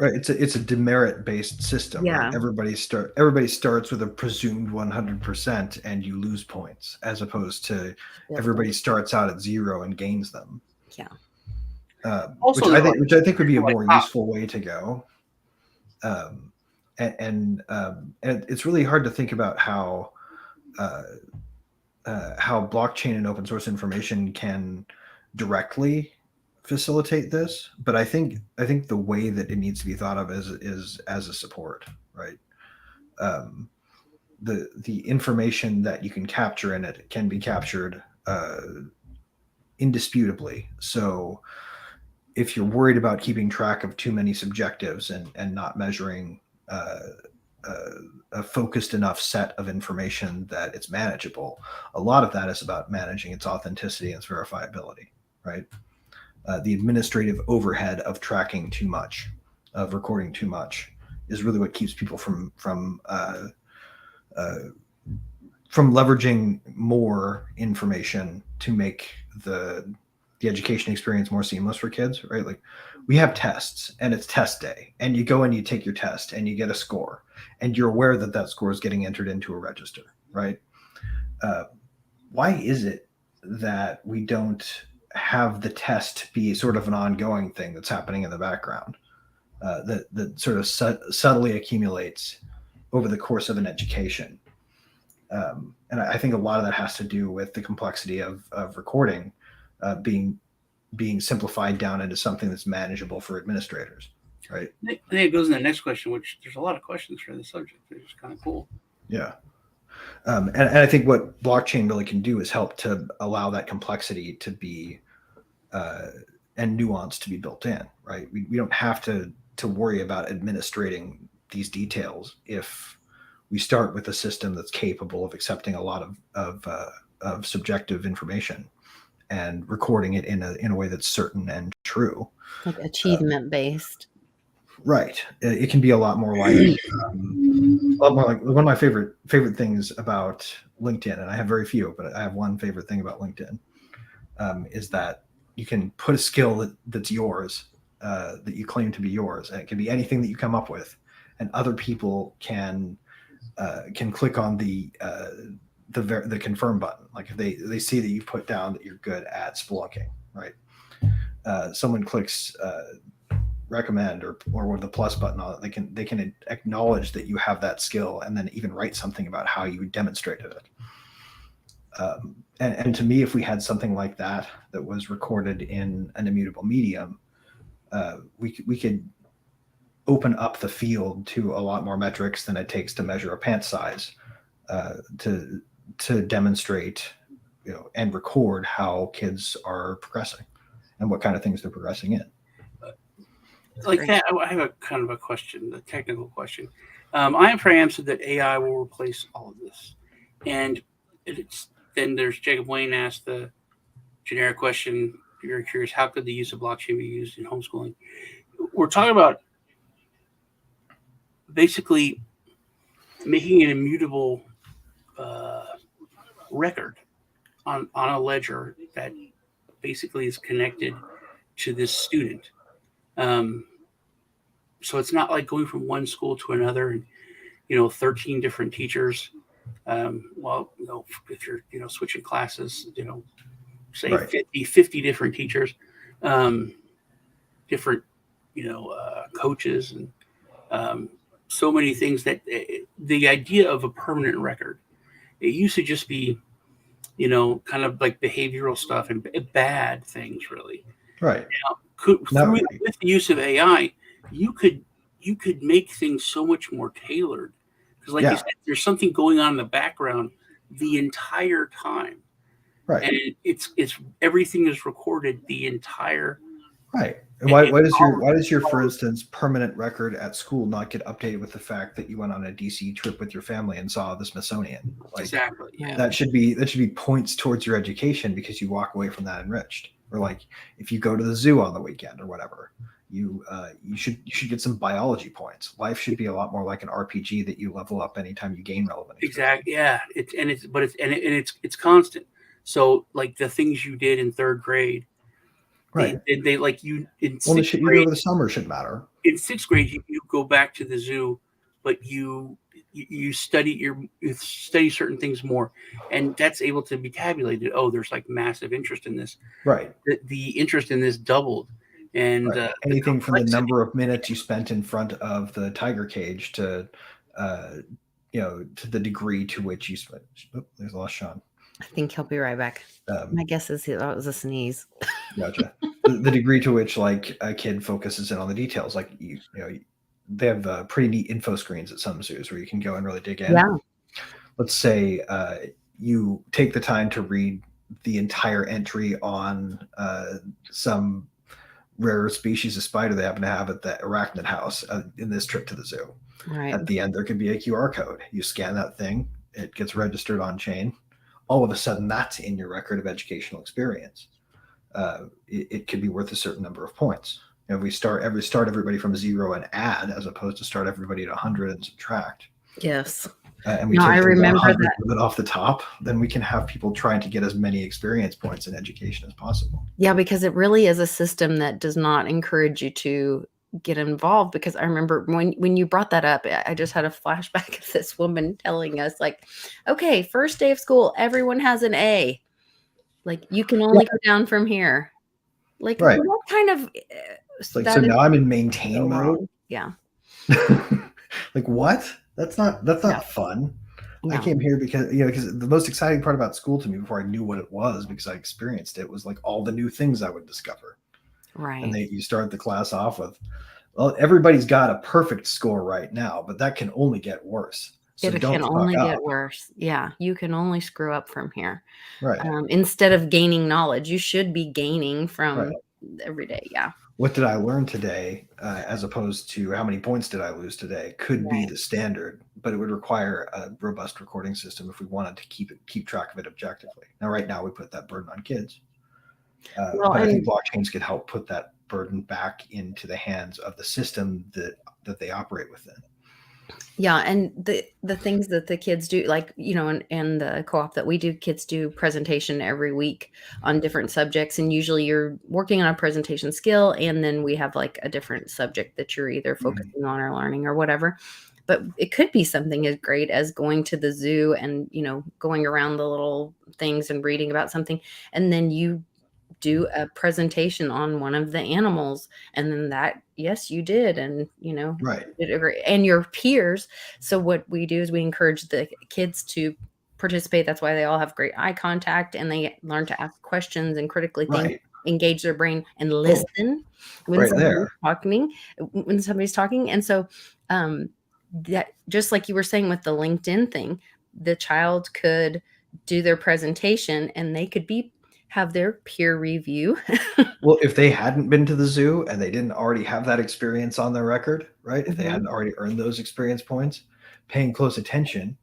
It's a demerit based system. Yeah. Right? Everybody starts with a presumed 100% and you lose points, as opposed to everybody starts out at 0 and gains them. Yeah. Which I think would be a more useful way to go. And it's really hard to think about how blockchain and open source information can directly facilitate this, but I think the way that it needs to be thought of is as a support, right? The information that you can capture in it can be captured indisputably. So if you're worried about keeping track of too many subjectives and not measuring a focused enough set of information that it's manageable, a lot of that is about managing its authenticity and its verifiability, right? The administrative overhead of tracking too much, of recording too much, is really what keeps people from leveraging more information to make the the education experience more seamless for kids, right? Like we have tests and it's test day, and you go and you take your test and you get a score, and you're aware that that score is getting entered into a register, right? Why is it that we don't have the test be sort of an ongoing thing that's happening in the background, that sort of subtly accumulates over the course of an education? And I think a lot of that has to do with the complexity of recording being simplified down into something that's manageable for administrators, right? I think it goes in the next question, which there's a lot of questions for this subject, which is kind of cool. Yeah. And I think what blockchain really can do is help to allow that complexity to be and nuance to be built in, right? We don't have to worry about administrating these details if we start with a system that's capable of accepting a lot of subjective information and recording it in a way that's certain and true. Like achievement based. Right. It can be a lot more like one of my favorite things about LinkedIn, and I have very few, but I have one favorite thing about LinkedIn, is that you can put a skill that's yours, that you claim to be yours, and it can be anything that you come up with, and other people can click on the confirm button. Like if they see that you put down that you're good at spelunking, right? Someone clicks recommend or with the plus button on it, they can acknowledge that you have that skill and then even write something about how you demonstrated it. And to me, if we had something like that was recorded in an immutable medium, we could open up the field to a lot more metrics than it takes to measure a pant size, to demonstrate, and record how kids are progressing and what kind of things they're progressing in. Like that, I have a kind of a question, a technical question. I am for answer that AI will replace all of this, and then there's Jacob Wayne asked the generic question. You're curious, how could the use of blockchain be used in homeschooling? We're talking about basically making an immutable record on a ledger that basically is connected to this student. So it's not like going from one school to another and 13 different teachers. If you're switching classes, say right. 50 different teachers, different coaches, and so many things, that the idea of a permanent record, it used to just be kind of like behavioral stuff and bad things, really. Right. Now, with the use of AI, you could make things so much more tailored, because you said, there's something going on in the background the entire time, right? And it's everything is recorded the entire. Right. And why does your, for instance, permanent record at school not get updated with the fact that you went on a DC trip with your family and saw the Smithsonian? Exactly. Yeah. That should be points towards your education, because you walk away from that enriched. Or if you go to the zoo on the weekend or whatever, you should get some biology points. Life should be a lot more like an RPG that you level up anytime you gain relevant experience. Exactly. Yeah. It's constant. So the things you did in third grade. Right. They like you in well, sixth you grade, do over the summer shouldn't matter. In sixth grade, you go back to the zoo, but you study certain things more, and that's able to be tabulated. Oh, there's massive interest in this. Right. The interest in this doubled, and right. Anything from the number of minutes you spent in front of the tiger cage to the degree to which you spent. Oh, there's lost Sean. I think he'll be right back. My guess is that was a sneeze. Gotcha. The degree to which a kid focuses in on the details, they have pretty neat info screens at some zoos where you can go and really dig in. Yeah. Let's say you take the time to read the entire entry on some rare species of spider they happen to have at the arachnid house in this trip to the zoo. Right. At the end, there could be a QR code. You scan that thing, it gets registered on chain. All of a sudden, that's in your record of educational experience. It could be worth a certain number of points. If we start everybody from 0 and add, as opposed to start everybody at 100 and subtract. Yes. and we No, I take the remember 100 that. of it off the top, then we can have people trying to get as many experience points in education as possible. Yeah, because it really is a system that does not encourage you to get involved. Because I remember when you brought that up, I just had a flashback of this woman telling us, like, okay, first day of school, everyone has an A. Like, you can only go down from here. Like, Right. what kind of Like, that so is now I'm in maintain so mode. wrong. Yeah. Like, what? That's not No. fun. I No. came here because the most exciting part about school to me before I knew what it was, because I experienced it, was like all the new things I would discover. Right. And you start the class off with, well, everybody's got a perfect score right now, but that can only get worse. So It don't can fuck only up. get worse. Yeah, you can only screw up from here. Right. Instead of gaining knowledge, you should be gaining from Right. every day. Yeah. What did I learn today, as opposed to how many points did I lose today, could be Right. the standard, but it would require a robust recording system if we wanted to keep track of it objectively. Now, right now, we put that burden on kids. Well, But I think and blockchains could help put that burden back into the hands of the system that they operate within. yeah, and the things that the kids do, like, and the co-op that we do, kids do presentation every week on different subjects, and usually you're working on a presentation skill, and then we have like a different subject that you're either focusing on or learning or whatever. But it could be something as great as going to the zoo and, going around the little things and reading about something, and then you do a presentation on one of the animals, and then that, yes, you did, and Right. you did great, and your peers. So what we do is we encourage the kids to participate. That's why they all have great eye contact, and they learn to ask questions and critically think, Right. engage their brain, and listen when Right somebody's there. talking. And so that, just like you were saying with the LinkedIn thing, the child could do their presentation, and they could have their peer review. Well, if they hadn't been to the zoo and they didn't already have that experience on their record, right? If they hadn't already earned those experience points, paying close attention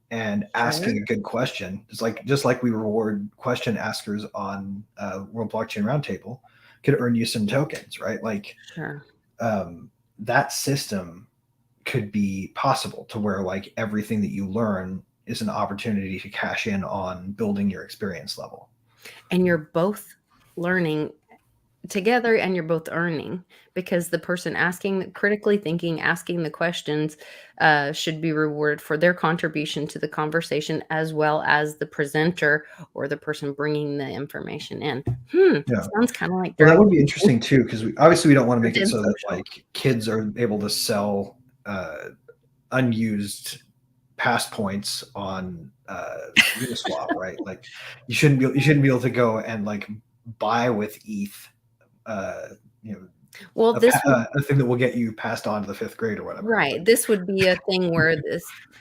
and asking a good question, just like we reward question askers on World Blockchain Roundtable, could earn you some tokens, right? Like, Sure. That system could be possible to where like everything that you learn is an opportunity to cash in on building your experience level. And you're both learning together, and you're both earning, because the person critically thinking, asking the questions should be rewarded for their contribution to the conversation, as well as the presenter or the person bringing the information in. Yeah. Sounds kind of like Well, that would be interesting too, because we don't want to make it so that Den.Social. like kids are able to sell unused pass points on Uniswap, right? Like you shouldn't be able to go and like buy with ETH, Well, a thing that will get you passed on to the 5th grade or whatever. right. This would be a thing where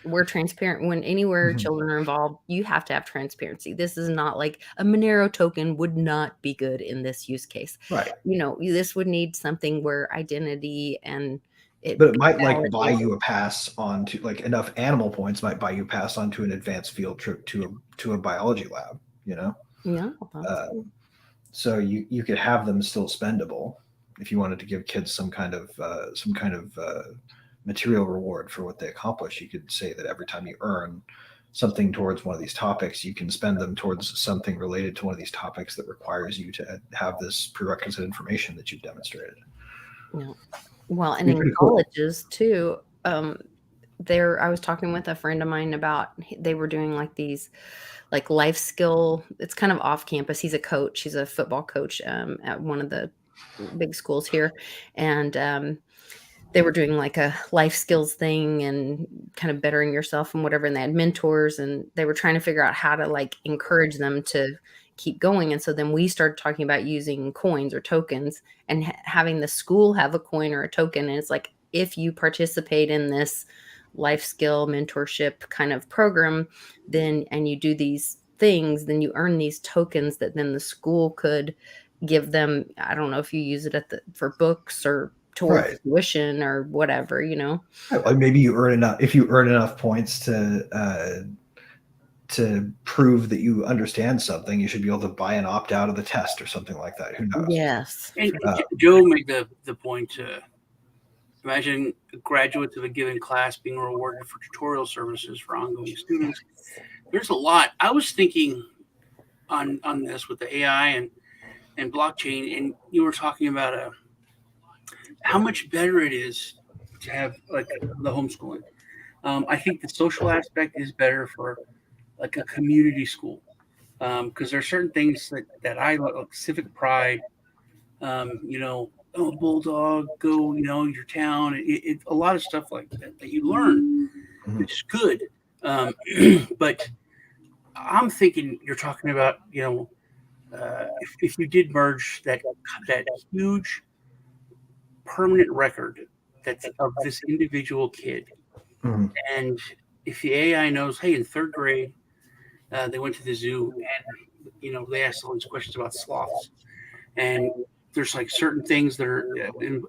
we're transparent. When anywhere Mhm. children are involved, you have to have transparency. This is not like a Monero token would not be good in this use case. Right. This would need something where identity and but it might like validated. buy you a pass on to like enough animal points might buy you a pass on to an advanced field trip to a biology lab, Yeah. So you could have them still spendable if you wanted to give kids some kind of material reward for what they accomplish. You could say that every time you earn something towards one of these topics, you can spend them towards something related to one of these topics that requires you to have this prerequisite information that you've demonstrated. Yeah. Well, and in colleges too, I was talking with a friend of mine about, they were doing like these like life skill, it's kind of off campus. He's a coach. He's a football coach at one of the big schools here. And they were doing like a life skills thing and kind of bettering yourself and whatever. And they had mentors, and they were trying to figure out how to like encourage them to keep going. And so then we started talking about using coins or tokens, and having the school have a coin or a token. And it's like, if you participate in this life skill mentorship kind of program, and you do these things, then you earn these tokens that then the school could give them. I don't know if you use it for books or towards tuition or whatever, Like maybe you earn enough, if you earn enough points to prove that you understand something, you should be able to buy an opt out of the test or something like that. Who knows? Yes. And Joe made the point Imagine graduates of a given class being rewarded for tutorial services for ongoing students. There's a lot. I was thinking on this with the AI and blockchain, and you were talking about how much better it is to have like the homeschooling. I think the social aspect is better for like a community school because there are certain things that I like civic pride. Oh, bulldog, go, your town. A lot of stuff like that you learn, which is good. Um, but I'm thinking you're talking about, if you did merge that huge permanent record that's of this individual kid, Mhm. and if the AI knows, hey, in third grade, they went to the zoo and they asked all these questions about sloths, and there's like certain things that are in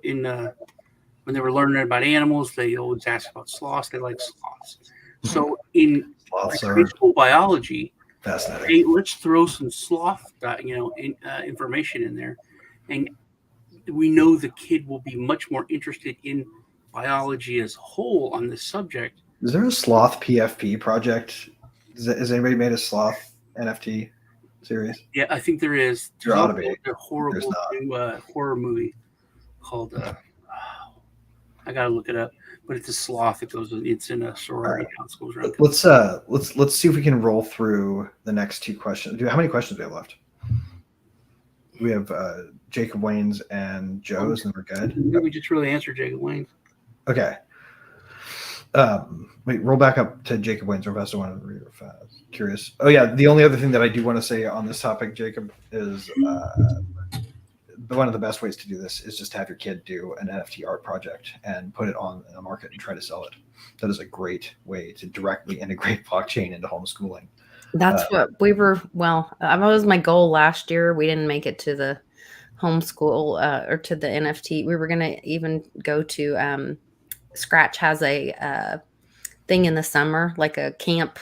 when they were learning about animals, they always ask about sloths. They like sloths. So in like Sloths high are school biology, fascinating. hey, let's throw some sloth, information in there, and we know the kid will be much more interested in biology as a whole on this subject. Is there a sloth PFP project? Has anybody made a sloth NFT series? Yeah, I think there is. There There's ought to also be. a horrible new horror movie called. I gotta look it up, but it's a sloth that goes. It's in a sorority house. Goes around. Let's see if we can roll through the next two questions. How many questions do we have left? We have Jacob Wayne's and Joe's, and we're good. We just really answered Jacob Wayne's. Okay. Wait, roll back up to Jacob Wayne's real fast. I want to read it fast. Curious. Oh yeah, the only other thing that I do want to say on this topic, Jacob, is one of the best ways to do this is just to have your kid do an NFT art project and put it on the market and try to sell it. That is a great way to directly integrate blockchain into homeschooling. That's what we were. Well, that was my goal last year. We didn't make it to the homeschool or to the NFT. We were going to even go to Scratch has a thing in the summer, like a camp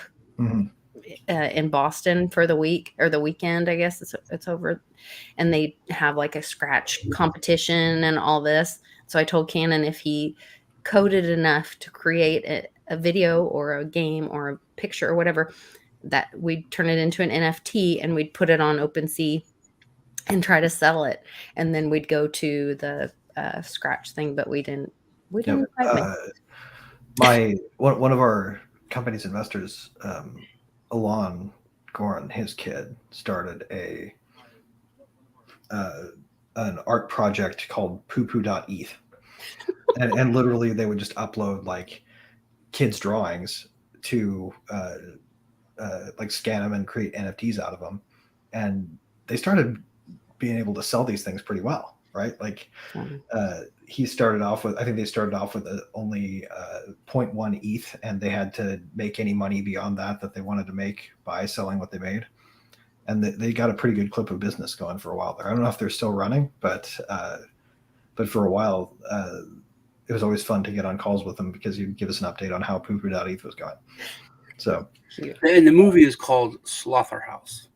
in Boston for the week or the weekend. I guess it's over, and they have like a Scratch competition and all this. So I told Cannon if he coded enough to create a video or a game or a picture or whatever, that we'd turn it into an NFT and we'd put it on OpenSea and try to sell it. And then we'd go to the Scratch thing, but we didn't quite one of our company's investors, Alon Goran, his kid, started an art project called poo-poo.eth. and literally they would just upload like kids' drawings to like scan them and create NFTs out of them. And they started being able to sell these things pretty well, right? Like he started off with, I think they started off with only 0.1 ETH, and they had to make any money beyond that they wanted to make by selling what they made. And they got a pretty good clip of business going for a while there. I don't know if they're still running, but for a while, it was always fun to get on calls with them because you'd give us an update on how poo-poo.eth was going. So, and the movie is called Slaughterhouse.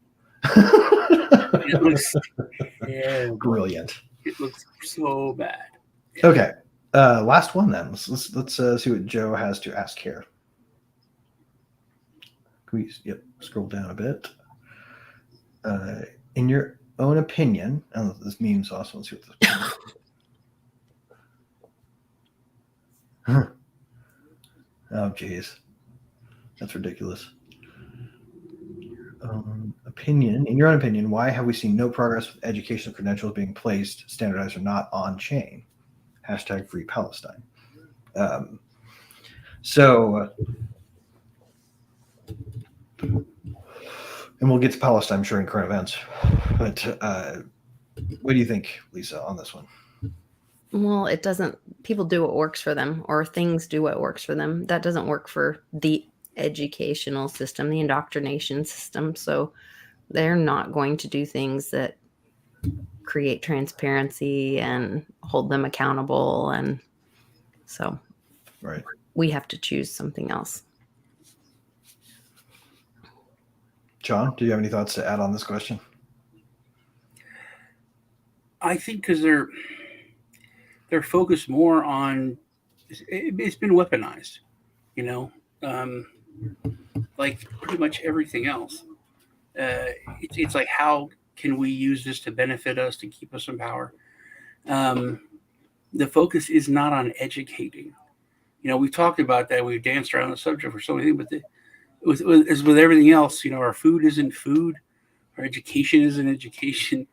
It looks brilliant. It looks so bad. Okay, last one then. Let's see what Joe has to ask here. Can we scroll down a bit? In your own opinion, and this meme's awesome. Let's see what this. Oh, geez, that's ridiculous. In your own opinion, why have we seen no progress with educational credentials being placed, standardized or not, on chain? # Free Palestine. And we'll get to Palestine, I'm sure, in current events. But what do you think, Lisa, on this one? Well, it doesn't. People do what works for them, or things do what works for them. That doesn't work for the educational system, the indoctrination system. So they're not going to do things that create transparency and hold them accountable. And so we have to choose something else. John, do you have any thoughts to add on this question? I think because they're focused more on it's been weaponized, you know, like pretty much everything else. It's like, how can we use this to benefit us, to keep us in power? Um, the focus is not on educating. You know, we've talked about that. We've danced around the subject for so many things, but as with everything else, you know, our food isn't food, our education isn't education.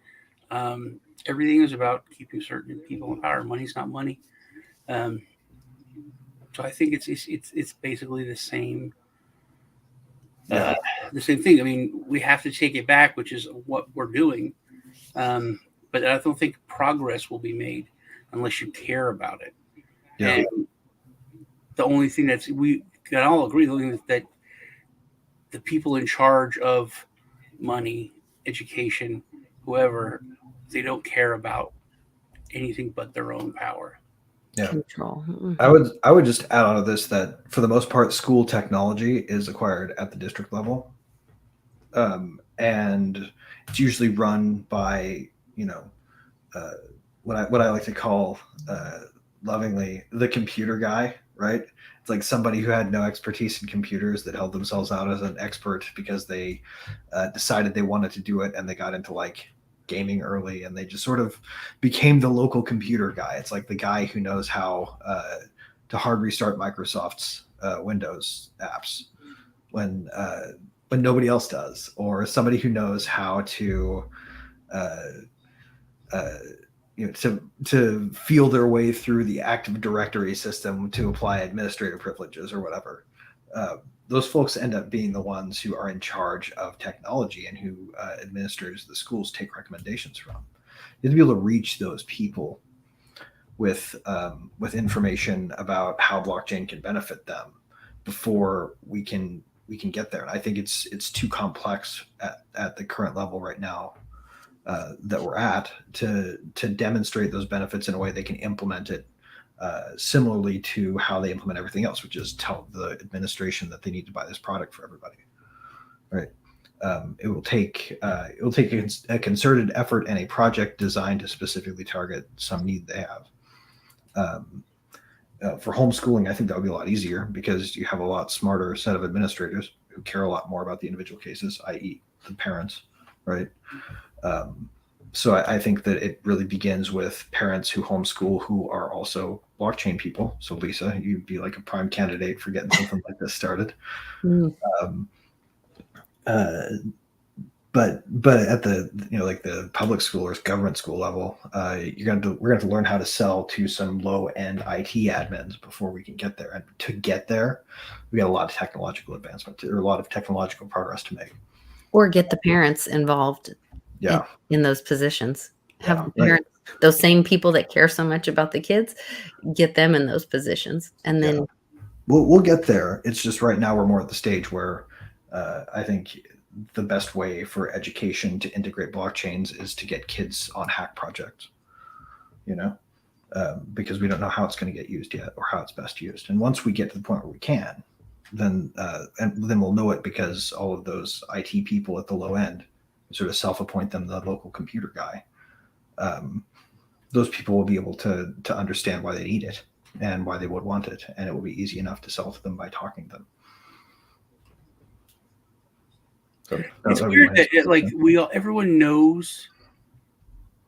Everything is about keeping certain people in power. Money's not money. Um, so I think it's basically uh, Yeah. the same thing. I mean, we have to take it back, which is what we're doing. Um, but I don't think progress will be made unless you care about it. Yeah. And the only thing we can all agree, the only thing that the people in charge of money, education, whoever, they don't care about anything but their own power. Yeah. Control. I would just add on to this that for the most part, school technology is acquired at the district level, and it's usually run by, you know, uh, what I like to call, lovingly, the computer guy. Right? It's like somebody who had no expertise in computers that held themselves out as an expert because they decided they wanted to do it, and they got into like gaming early, and they just sort of became the local computer guy. It's like the guy who knows how to hard restart Microsoft's Windows apps when nobody else does, or somebody who knows how to uh, uh, to feel their way through the Active Directory system to apply administrative privileges or whatever. Those folks end up being the ones who are in charge of technology and who administrators of the schools take recommendations from. You have to be able to reach those people with information about how blockchain can benefit them before we can get there. And I think it's too complex at the current level right now that we're at to demonstrate those benefits in a way they can implement it similarly to how they implement everything else, which is tell the administration that they need to buy this product for everybody. Right. It will take a concerted effort and a project designed to specifically target some need they have. For homeschooling, I think that would be a lot easier because you have a lot smarter set of administrators who care a lot more about the individual cases, i.e., the parents, right? So I think that it really begins with parents who homeschool who are also blockchain people. So Lisa, you'd be like a prime candidate for getting something like this started. Mm. But at the like the public school or government school level, we're going to have to learn how to sell to some low end IT admins before we can get there. And to get there, we got a lot of technological advancement or a lot of technological progress to make. Or get the parents involved. Yeah. In those positions. Have Yeah, the parents, those same people that care so much about the kids, get them in those positions, and then we'll get there. It's just right now we're more at the stage where I think the best way for education to integrate blockchains is to get kids on hack projects, because we don't know how it's going to get used yet or how it's best used. And once we get to the point where we can, then we'll know it, because all of those IT people at the low end sort of self-appoint them the local computer guy. Those people will be able to understand why they need it and why they would want it, and it will be easy enough to sell to them by talking to them. So it's weird that everyone knows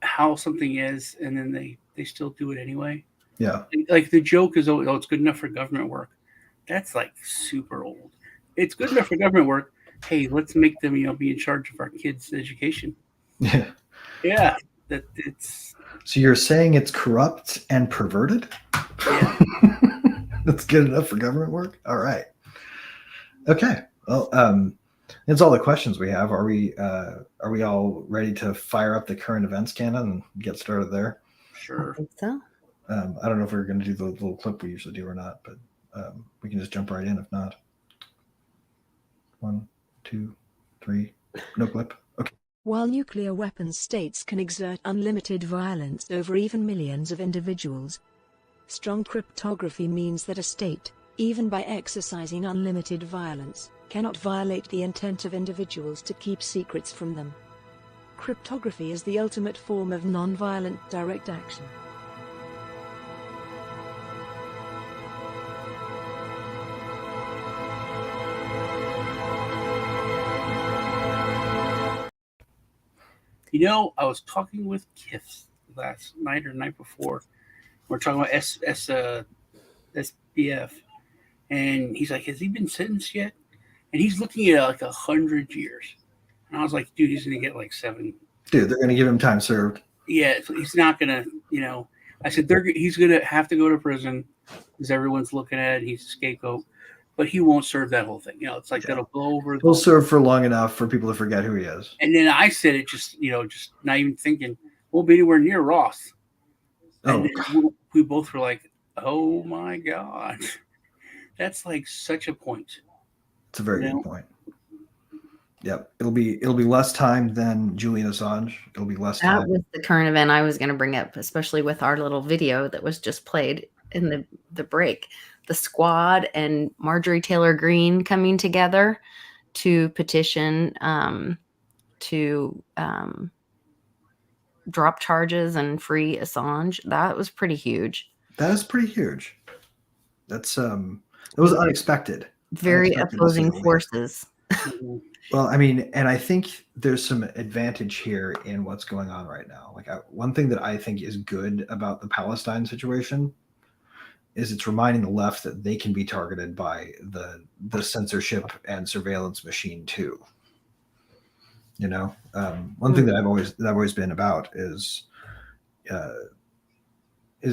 how something is, and then they still do it anyway. Yeah. Like the joke is, oh, it's good enough for government work. That's like super old. It's good enough for government work. Hey, let's make them, be in charge of our kids' education. Yeah. Yeah. So you're saying it's corrupt and perverted? Yeah. That's good enough for government work? All right. Okay. Well, that's all the questions we have. Are we all ready to fire up the current events cannon and get started there? Sure. I think so. I don't know if we're going to do the little clip we usually do or not, but we can just jump right in if not. 1, 2, 3. No clip. Okay. While nuclear weapons states can exert unlimited violence over even millions of individuals, strong cryptography means that a state, even by exercising unlimited violence, cannot violate the intent of individuals to keep secrets from them. Cryptography is the ultimate form of non-violent direct action. I was talking with Kith last night or the night before. We're talking about SBF, and he's like, "Has he been sentenced yet?" And he's looking at like 100 years. And I was like, "Dude, he's gonna get like 7." Dude, they're going to give him time served. Yeah, he's not gonna. I said he's gonna have to go to prison because everyone's looking at it. He's a scapegoat, but he won't serve that whole thing. It's like that'll blow over. He'll serve for long enough for people to forget who he is. And then I said it just not even thinking, won't be anywhere near Ross. And then we both were like, oh my God. That's like such a point. It's a very good point. Yep. It'll be less time than Julian Assange. It'll be less time. That was the current event I was going to bring up, especially with our little video that was just played in the break. The Squad and Marjorie Taylor Greene coming together to petition to drop charges and free Assange. That was pretty huge. That is pretty huge. That's it was unexpected. Very opposing forces. Well, I mean, and I think there's some advantage here in what's going on right now. Like one thing that I think is good about the Palestine situation is it's reminding the left that they can be targeted by the censorship and surveillance machine too. One thing that I've always been about is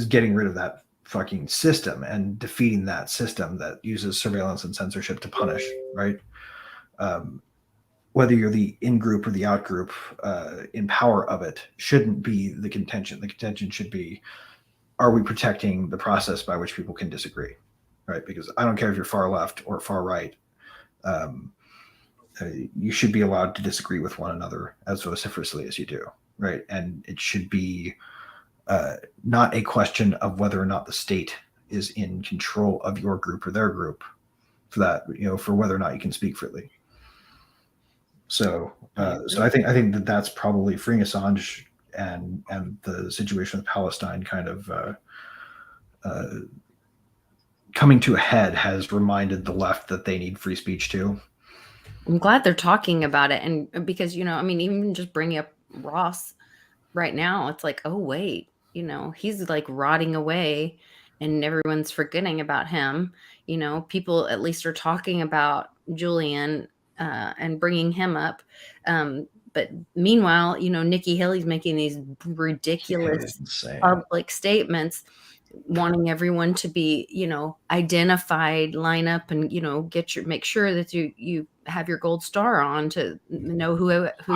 getting rid of that fucking system and defeating that system that uses surveillance and censorship to punish, right? Whether you're the in-group or the out-group, in power of it shouldn't be the contention. The contention should be, are we protecting the process by which people can disagree, right? Because I don't care if you're far left or far right. You should be allowed to disagree with one another as vociferously as you do, right? And it should be not a question of whether or not the state is in control of your group or their group for that, for whether or not you can speak freely. So I think that's probably freeing Assange and the situation with Palestine kind of coming to a head has reminded the left that they need free speech too. I'm glad they're talking about it. And because, even just bringing up Ross right now, it's like, oh, wait, he's like rotting away and everyone's forgetting about him. People at least are talking about Julian and bringing him up. But meanwhile, Nikki Haley's making these ridiculous public statements, wanting everyone to be, identified, line up and, make sure that you have your gold star on to know who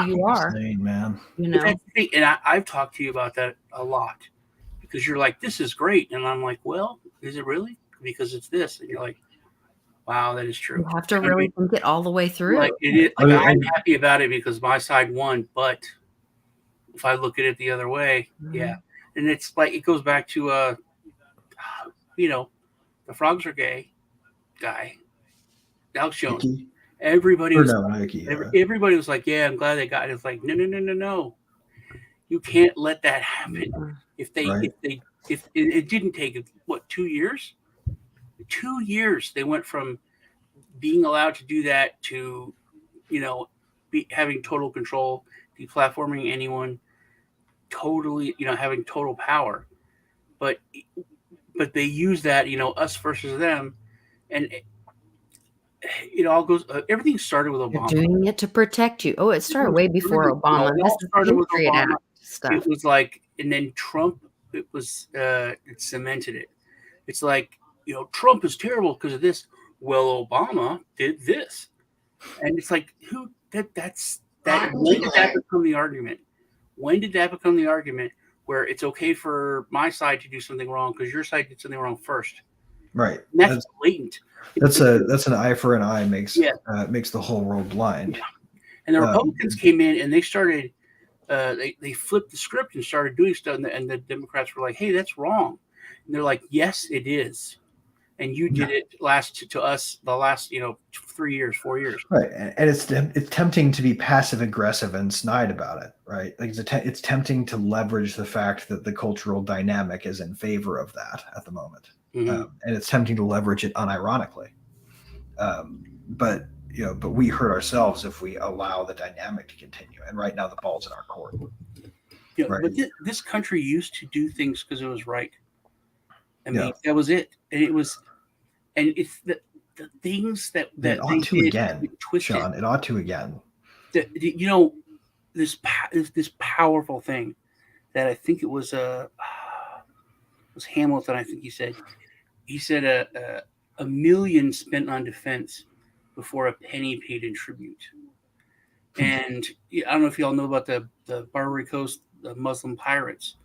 you are. Insane, man. And I've talked to you about that a lot because you're like, this is great. And I'm like, well, is it really? Because it's this. And you're like, wow, that is true. You have to really think it all the way through. Like I'm happy about it because my side won, but if I look at it the other way, yeah. And it's like it goes back to the frogs are gay guy. Alex Jones. Everybody was like, yeah, I'm glad they got it. It's like, no. You can't let that happen. If it didn't take 2 years? 2 years they went from being allowed to do that to having total control, deplatforming anyone, totally having total power, but they use that us versus them, and it all goes everything started with Obama. You're doing it to protect you. It started way before Obama. It all started with Obama stuff. It was like, and then Trump, it cemented it. It's like, Trump is terrible because of this. Well, Obama did this. And it's like, when did that become the argument? When did that become the argument where it's okay for my side to do something wrong because your side did something wrong first? Right. And that's blatant. That's an eye for an eye makes the whole world blind. Yeah. And the Republicans came in and they started, they flipped the script and started doing stuff. And the Democrats were like, hey, that's wrong. And they're like, yes, it is. And you did it to us the last 3 years, 4 years, right? And it's tempting to be passive aggressive and snide about it, right? Like it's tempting to leverage the fact that the cultural dynamic is in favor of that at the moment, and it's tempting to leverage it unironically. But but we hurt ourselves if we allow the dynamic to continue. And right now the ball's in our court. Right. But this country used to do things because it was right. I mean, Yeah. that was it. And it's the things that it ought to again, Sean. It ought to again. This powerful thing that I think it was Hamilton. I think he said a million spent on defense before a penny paid in tribute. And I don't know if y'all know about the Barbary Coast, the Muslim pirates,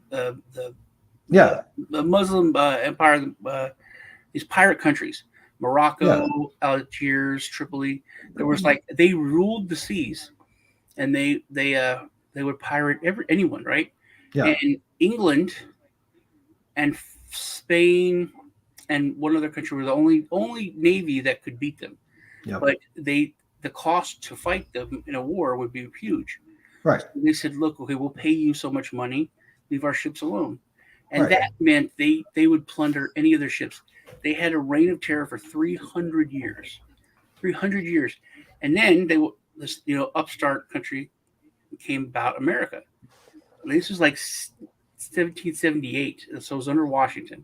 the Muslim empire, these pirate countries, Morocco, Algiers, Tripoli. There was they ruled the seas, and they would pirate anyone, right? Yeah. And England and Spain and one other country were the only navy that could beat them. Yep. But the cost to fight them in a war would be huge. Right. So they said, look, okay, we'll pay you so much money, leave our ships alone. And that meant they would plunder any of their ships. They had a reign of terror for 300 years. 300 years. And then this upstart country came about America. And this was 1778. So it was under Washington.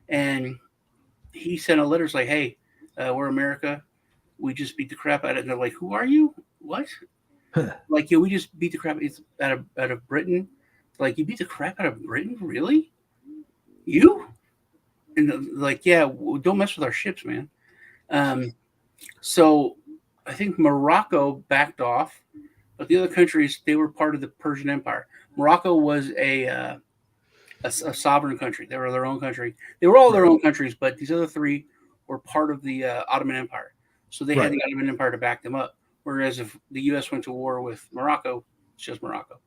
And he sent a letter like, hey, we're America. We just beat the crap out of it. And they're like, who are you? What? We just beat the crap out of Britain. Like, you beat the crap out of Britain? Really? You? And don't mess with our ships, man. So I think Morocco backed off, but the other countries, they were part of the Persian Empire. Morocco was a sovereign country. They were their own country. They were all their own countries, but these other three were part of the Ottoman Empire. So they had the Ottoman Empire to back them up. Whereas if the U.S. went to war with Morocco, it's just Morocco.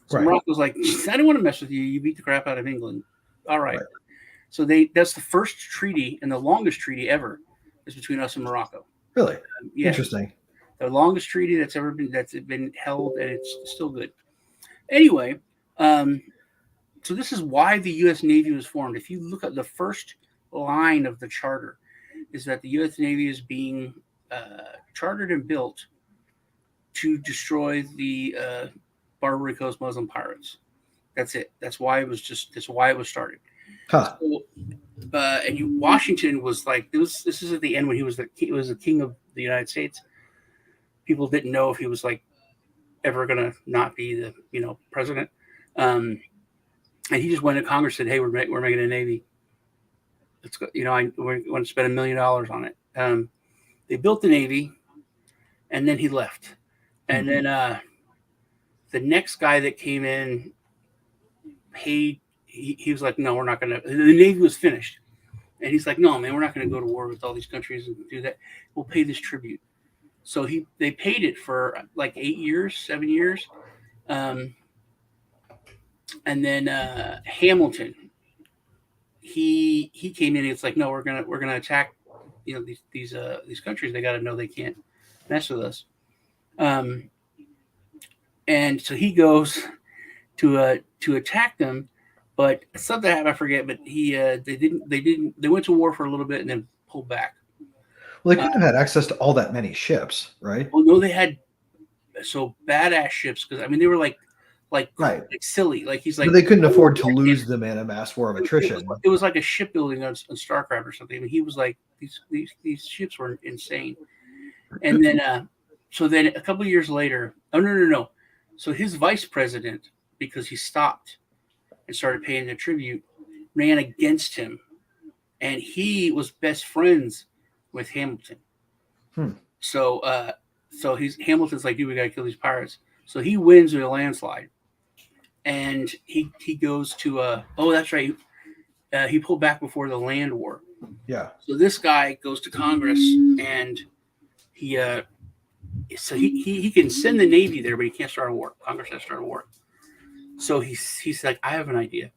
So Morocco's like, I don't want to mess with you. You beat the crap out of England. All right. So that's the first treaty and the longest treaty ever is between us and Morocco. Really? Interesting. The longest treaty that's been held, and it's still good. Anyway, so this is why the U.S. Navy was formed. If you look at the first line of the charter, is that the U.S. Navy is being chartered and built to destroy the Barbary Coast Muslim pirates. That's it. That's why it was started. Huh. So, Washington was this is at the end when he was the king of the United States. People didn't know if he was ever gonna not be the president. And he just went to Congress and said, hey, we're making a Navy. Let's go. We want to spend $1 million on it. They built the Navy, and then he left. And then the next guy that came in paid. He was like, no, we're not going to. The Navy was finished. And he's like, no, man, we're not going to go to war with all these countries and do that. We'll pay this tribute. So they paid it for 8 years, 7 years. And then Hamilton, he came in and it's like, no, we're gonna attack these countries. They got to know they can't mess with us. And so he goes to attack them, but something happened, I forget. But they went to war for a little bit and then pulled back. Well, they couldn't have had access to all that many ships, right? Well, no, they had badass ships because they were like silly. He's like, but they couldn't afford to lose them in a mass war of attrition. It was like a shipbuilding on StarCraft or something. He was like, these ships were insane. And then so then a couple of years later, no. So his vice president, because he stopped and started paying the tribute, ran against him, and he was best friends with Hamilton. So Hamilton's like, dude, we gotta kill these pirates. So he wins with a landslide, and he goes to that's right. He pulled back before the land war. Yeah. So this guy goes to Congress, and he can send the Navy there, but he can't start a war. Congress has to start a war. So he's like, I have an idea.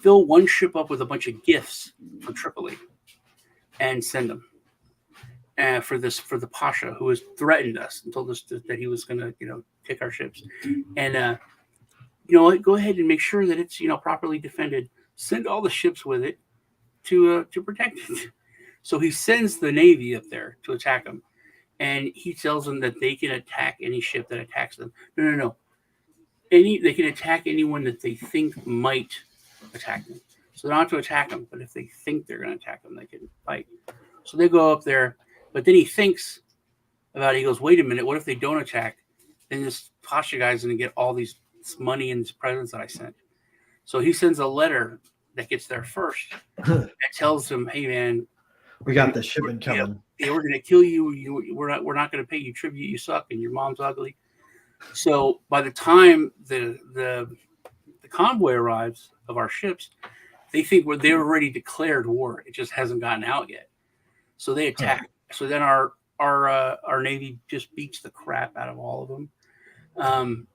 Fill one ship up with a bunch of gifts from Tripoli, and send them. For the Pasha, who has threatened us and told us that he was going to take our ships, and go ahead and make sure that it's properly defended. Send all the ships with it to protect it. So he sends the Navy up there to attack him, and he tells them that they can attack any ship that attacks them. No. They can attack anyone that they think might attack them. So they don't have to attack them, but if they think they're going to attack them, they can fight. So they go up there, but then he thinks about it. He goes, wait a minute, what if they don't attack? Then this Pasha guy's going to get all this money and these presents that I sent. So he sends a letter that gets there first that tells them, hey, man, We got the shipment coming. Yeah, we're going to kill you. We're not going to pay you tribute. You suck, and your mom's ugly. So by the time the convoy arrives of our ships, they think they were already declared war. It just hasn't gotten out yet. So they attack. So then our Navy just beats the crap out of all of them.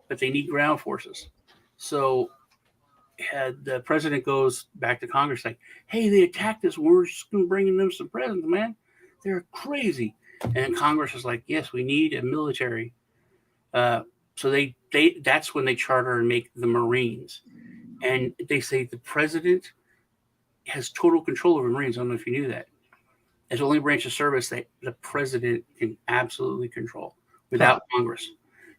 But they need ground forces. So the president goes back to Congress like, hey, they attacked us. We're just bringing them some presents, man. They're crazy. And Congress is like, yes, we need a military. So they that's when they charter and make the Marines. And they say the president has total control over Marines. I don't know if you knew that. It's the only branch of service that the president can absolutely control without Congress.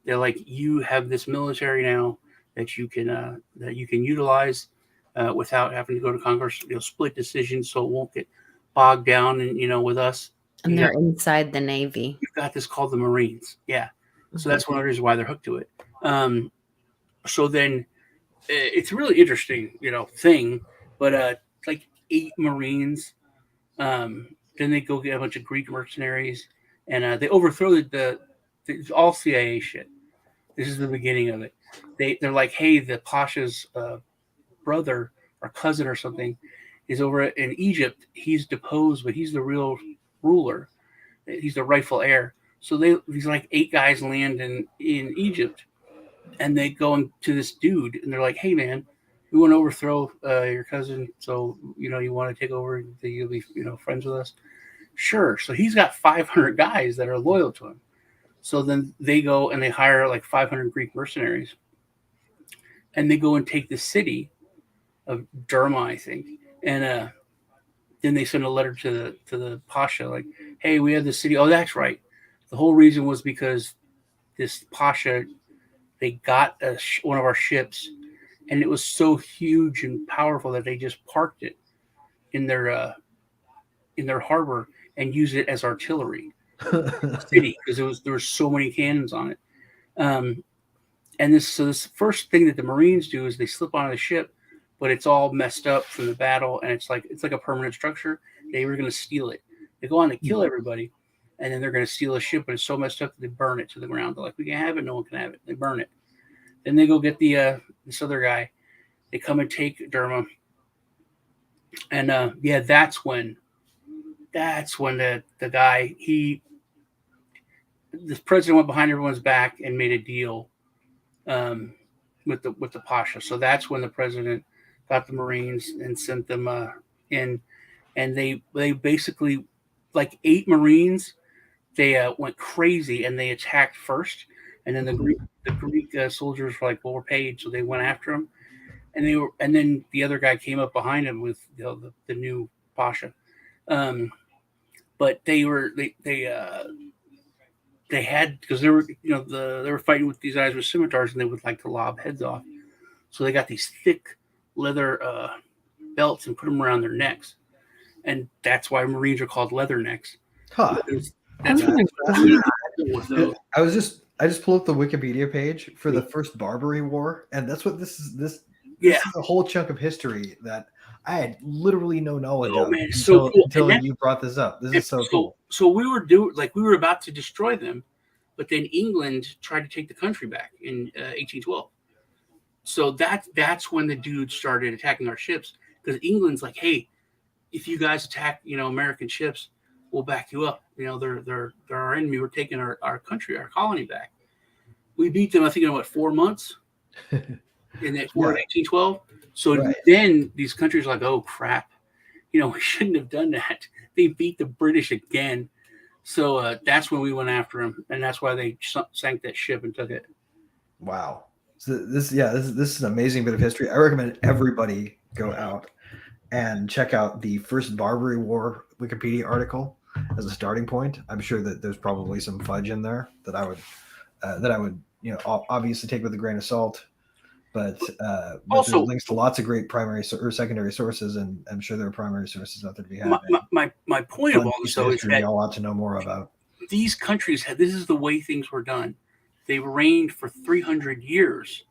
They're like, you have this military now that you can utilize without having to go to Congress. Split decisions so it won't get bogged down and with us. And they're inside the Navy. You've got this called the Marines. Yeah. So that's one of the reasons why they're hooked to it. So then it's a really interesting, thing. But like 8 Marines. Then they go get a bunch of Greek mercenaries, and they overthrow the all CIA shit. This is the beginning of it. They're like, hey, the Pasha's brother or cousin or something is over in Egypt. He's deposed, but he's the real ruler. He's the rightful heir. So these like 8 guys land in Egypt, and they go to this dude, and they're like, hey, man, we want to overthrow your cousin. So, you want to take over, you'll be, friends with us. Sure. So he's got 500 guys that are loyal to him. So then they go and they hire like 500 Greek mercenaries, and they go and take the city of Derma, I think. And then they send a letter to the Pasha, like, hey, we have the city. Oh, that's right. The whole reason was because this Pasha, they got one of our ships, and it was so huge and powerful that they just parked it in their harbor and used it as artillery city because there were so many cannons on it. And this first thing that the Marines do is they slip onto the ship, but it's all messed up from the battle, and it's like a permanent structure. They were going to steal it. They go on to kill everybody, and then they're going to steal a ship, but it's so messed up that they burn it to the ground. They're like, we can't have it. No one can have it. They burn it. Then they go get this other guy. They come and take Derma. And that's when the guy, the president went behind everyone's back and made a deal with the Pasha. So that's when the president got the Marines and sent them in, and they basically, like 8 Marines, they went crazy and they attacked first, and then the Greek soldiers were like, well, we're paid, so they went after him. And then the other guy came up behind him with the new Pasha, but they had, because they were fighting with these guys with scimitars, and they would like to lob heads off, so they got these thick leather belts and put them around their necks, and that's why Marines are called leathernecks. Huh. I just pulled up the Wikipedia page for the first Barbary War, and that's what this is. This is a whole chunk of history that I had literally no knowledge of until you brought this up. This is so cool. So we were about to destroy them, but then England tried to take the country back in 1812. So that's when the dudes started attacking our ships, because England's like, hey, if you guys attack American ships, we'll back you up. They're our enemy. We're taking our country, our colony back. We beat them, I think, in 4 months in that war in 1812. So then these countries are like, oh crap, we shouldn't have done that. They beat the British again. So that's when we went after them, and that's why they sank that ship and took it. Wow. So this is an amazing bit of history. I recommend everybody go out and check out the first Barbary War Wikipedia article. as a starting point. I'm sure that there's probably some fudge in there that I would obviously take with a grain of salt. But there's Also, links to lots of great primary or secondary sources, and I'm sure there are primary sources out there to be had. my point of all this, though, is history we that all ought to know more about. these countries this is the way things were done. They reigned for 300 years,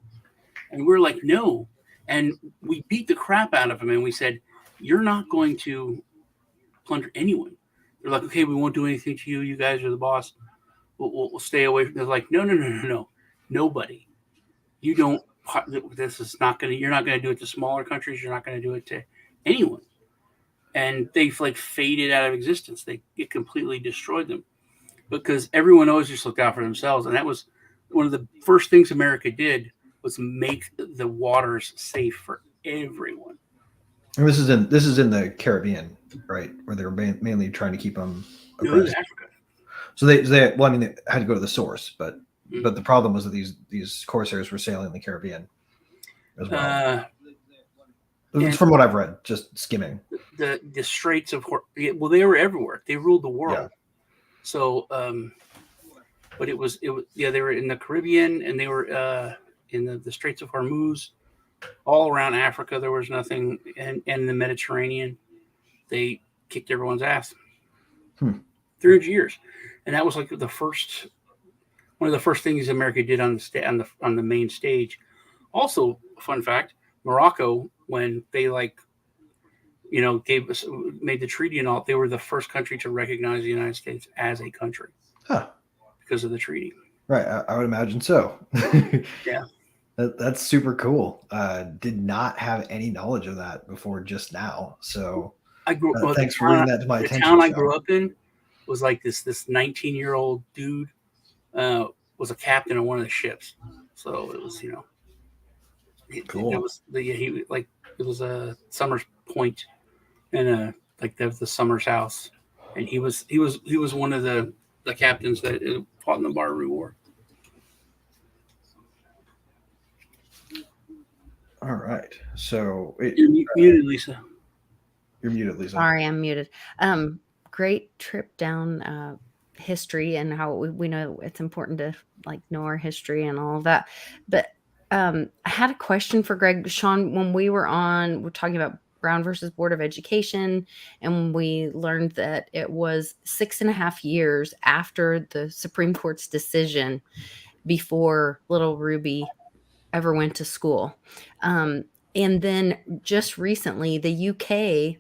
and we're like, no, and we beat the crap out of them, and we said, you're not going to plunder anyone. They're like, okay, we won't do anything to you. You guys are the boss. We'll stay away from. They're like, no, nobody. You don't. This is not going to. You're not going to do it to smaller countries. You're not going to do it to anyone. And they've like faded out of existence. It completely destroyed them because everyone always just looked out for themselves, and that was one of the first things America did was make the waters safe for everyone. And this is in the Caribbean, right, where they were mainly trying to keep them oppressed. Africa. So they had to go to the source, but the problem was that these corsairs were sailing in the Caribbean as well. From what I've read, just skimming. The Straits of they were everywhere. They ruled the world. Yeah. So, but it was they were in the Caribbean and they were in the Straits of Hormuz, all around Africa. There was nothing, and the Mediterranean, they kicked everyone's ass. 300 years, and that was like one of the first things America did on the main stage. Also, fun fact: Morocco, when they made the treaty and all, they were the first country to recognize the United States as a country. Because of the treaty. Right, I would imagine so. Yeah. That's super cool. Did not have any knowledge of that before just now. So thanks for bringing that to my attention. The town I grew up in was like this 19-year-old dude was a captain on one of the ships. So it was, cool. It was it was a Summers Point and that was the Summers House. And he was one of the captains that fought in the Barbary War. All right. So you're muted, Lisa. You're muted, Lisa. Sorry, I'm muted. Great trip down history and how we know it's important to know our history and all of that. But I had a question for Greg. Sean, when we're talking about Brown versus Board of Education, and we learned that it was 6.5 years after the Supreme Court's decision before little Ruby ever went to school. And then just recently, the UK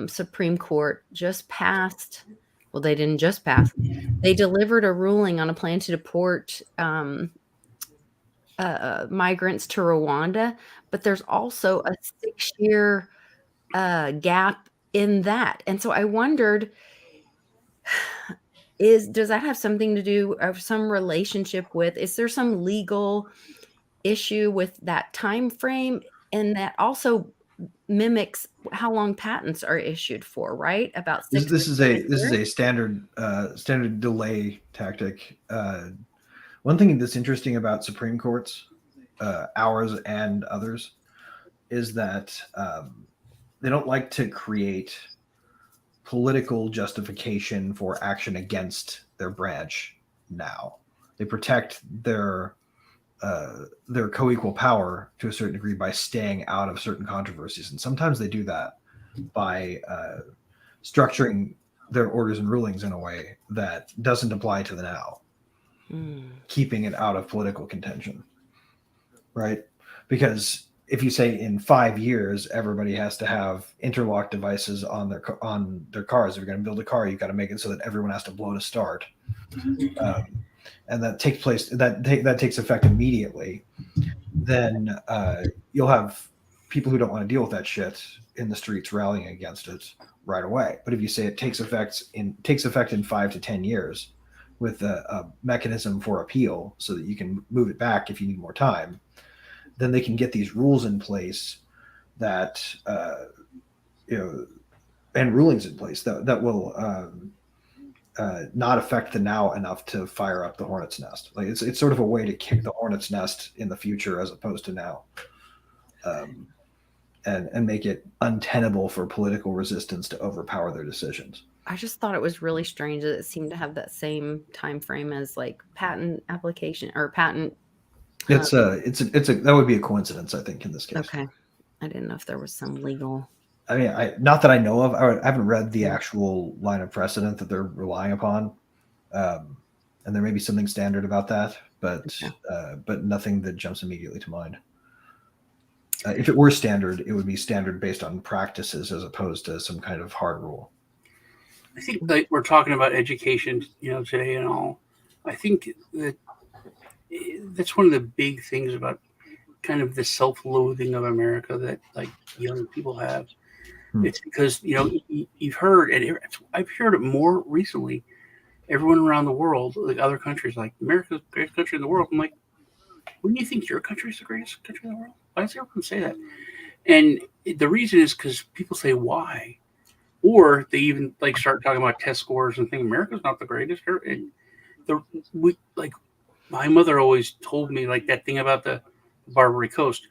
Supreme Court just passed, well, they didn't just pass, they delivered a ruling on a plan to deport migrants to Rwanda, but there's also a 6-year gap in that. And so I wondered, does that have something to do of some relationship with, is there some legal issue with that time frame? And that also mimics how long patents are issued for, right? About 6 this is a standard delay tactic. One thing that's interesting about Supreme Courts, ours and others, is that they don't like to create political justification for action against their branch now. They protect their co-equal power to a certain degree by staying out of certain controversies. And sometimes they do that by structuring their orders and rulings in a way that doesn't apply to the now, keeping it out of political contention, right? Because if you say in 5 years, everybody has to have interlock devices on their cars. If you're going to build a car, you've got to make it so that everyone has to blow to start. And that takes place, that takes effect immediately, then you'll have people who don't want to deal with that shit in the streets rallying against it right away. But if you say it takes effect in 5 to 10 years with a mechanism for appeal so that you can move it back if you need more time, then they can get these rules in place that and rulings in place that will not affect the now enough to fire up the hornet's nest. Like it's sort of a way to kick the hornet's nest in the future as opposed to now, and make it untenable for political resistance to overpower their decisions. I just thought it was really strange that it seemed to have that same time frame as like patent application or patent. It's that would be a coincidence, I think, in this case. Okay. I didn't know if there was some legal. I mean, not that I know of. I haven't read the actual line of precedent that they're relying upon, and there may be something standard about that, but nothing that jumps immediately to mind. If it were standard, it would be standard based on practices as opposed to some kind of hard rule. I think like we're talking about education, today and all. I think that that's one of the big things about kind of the self-loathing of America that like young people have. It's because you've heard, and I've heard it more recently. Everyone around the world, like other countries, like America's the greatest country in the world. I'm like, wouldn't you think your country is the greatest country in the world? Why does everyone say that? And the reason is because people say why, or they even like start talking about test scores and think America's not the greatest. And my mother always told me like that thing about the Barbary Coast,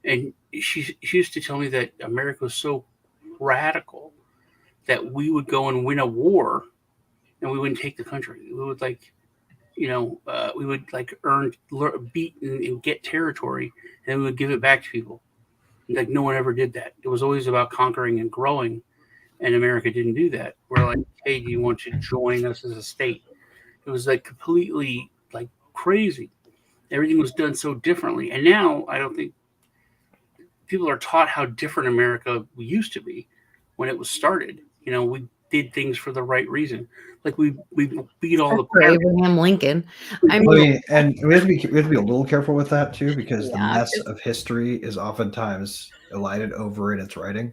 and she used to tell me that America was so radical that we would go and win a war, and we wouldn't take the country. We would we would beat and get territory, and we would give it back to people. Like no one ever did that. It was always about conquering and growing, and America didn't do that. We're like, hey, do you want to join us as a state? It was like completely like crazy. Everything was done so differently, and now I don't think people are taught how different America used to be when it was started. We did things for the right reason. Like we beat all the Abraham Lincoln. And we have to be a little careful with that too, because the mess of history is oftentimes elided over in its writing.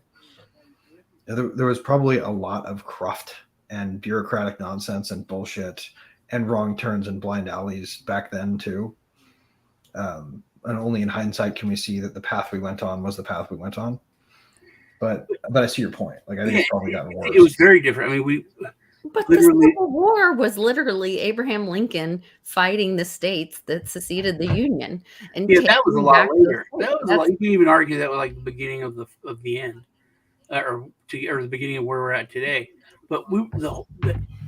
There was probably a lot of cruft and bureaucratic nonsense and bullshit and wrong turns and blind alleys back then too. And only in hindsight can we see that the path we went on was the path we went on. But I see your point. Like I think it's probably gotten worse. It was very different. I mean, But the Civil War was literally Abraham Lincoln fighting the states that seceded the Union. And that was a lot later. That was a lot. You can even argue that was like the beginning of the end, or the beginning of where we're at today. But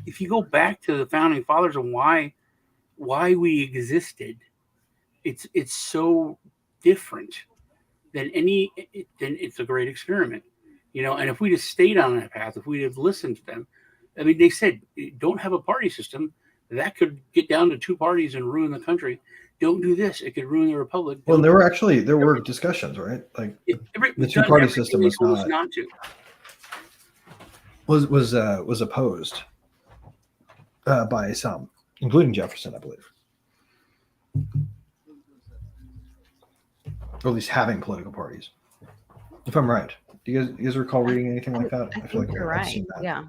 if you go back to the founding fathers and why we existed, it's so different than it's a great experiment, and if we just stayed on that path, if we'd have listened to them, I mean, they said, don't have a party system that could get down to two parties and ruin the country. Don't do this. It could ruin the republic. Well, there were discussions, right? Like the two-party system was opposed by some, including Jefferson, I believe. Or at least having political parties, if I'm right. Do you guys recall reading anything like that? I feel like you're right. Seen that. Yeah.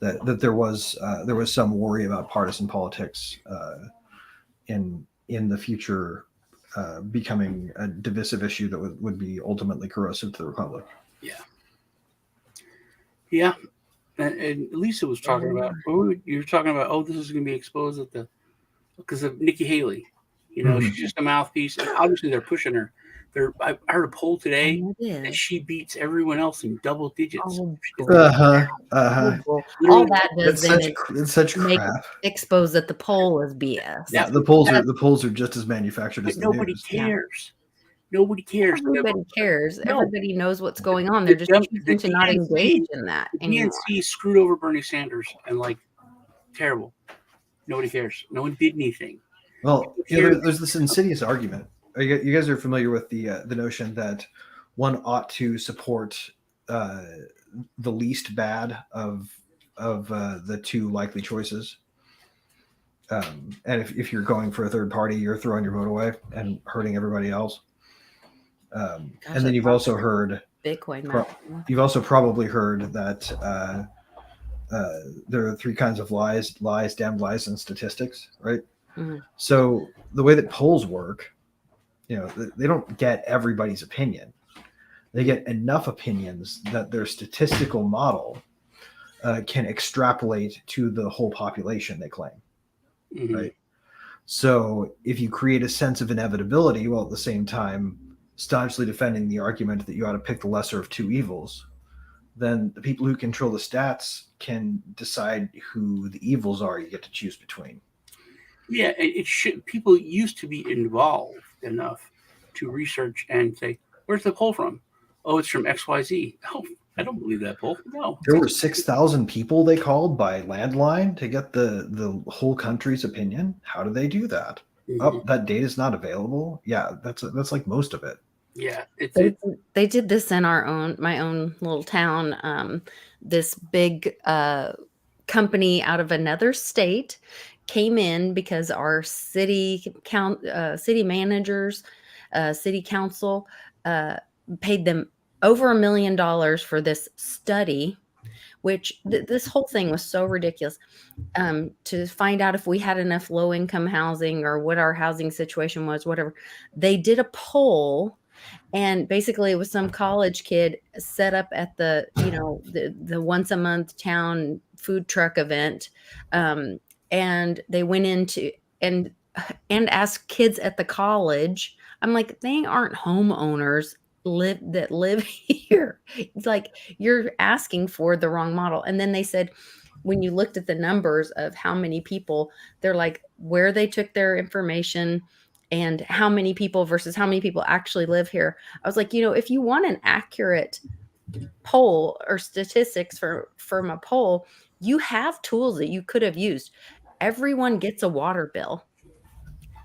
That there was some worry about partisan politics in the future becoming a divisive issue that would be ultimately corrosive to the republic. Yeah. And Lisa was talking about. You're talking about. Oh, this is going to be exposed because of Nikki Haley. She's just a mouthpiece, and obviously they're pushing her. I heard a poll today that she beats everyone else in double digits. All that does it's such crap. Expose that the poll is BS. Yeah, the polls are just as manufactured as the nobody news. cares. Nobody cares. Everybody cares. No. Everybody knows what's going on. They're just choosing to not engage in that. The DNC screwed over Bernie Sanders and terrible. Nobody cares. No one did anything. Well, there's this insidious argument. You guys are familiar with the notion that one ought to support the least bad of the two likely choices. And if you're going for a third party, you're throwing your vote away and hurting everybody else. And then you've also heard Bitcoin. You've also probably heard that there are three kinds of lies, damned lies, and statistics, right? Mm-hmm. So the way that polls work, they don't get everybody's opinion. They get enough opinions that their statistical model can extrapolate to the whole population they claim, right? So if you create a sense of inevitability while at the same time staunchly defending the argument that you ought to pick the lesser of two evils, then the people who control the stats can decide who the evils are you get to choose between. Yeah, it should. People used to be involved enough to research and say, "Where's the poll from?" Oh, it's from XYZ. Oh, I don't believe that poll. No, There were 6,000 people they called by landline to get the whole country's opinion. How do they do that? Oh, that data is not available. Yeah, that's like most of it. Yeah, They did this in my own little town. This big company out of another state came in because our city managers, city council paid them over $1 million for this study, which this whole thing was so ridiculous, to find out if we had enough low income housing or what our housing situation was, whatever. They did a poll. And basically it was some college kid set up at the, the once a month town food truck event. And they went into and asked kids at the college. I'm like, they aren't homeowners that live here. It's like you're asking for the wrong model. And then they said, when you looked at the numbers of how many people, they're like where they took their information and how many people versus how many people actually live here. I was like, if you want an accurate poll or statistics from a poll, you have tools that you could have used. Everyone gets a water bill.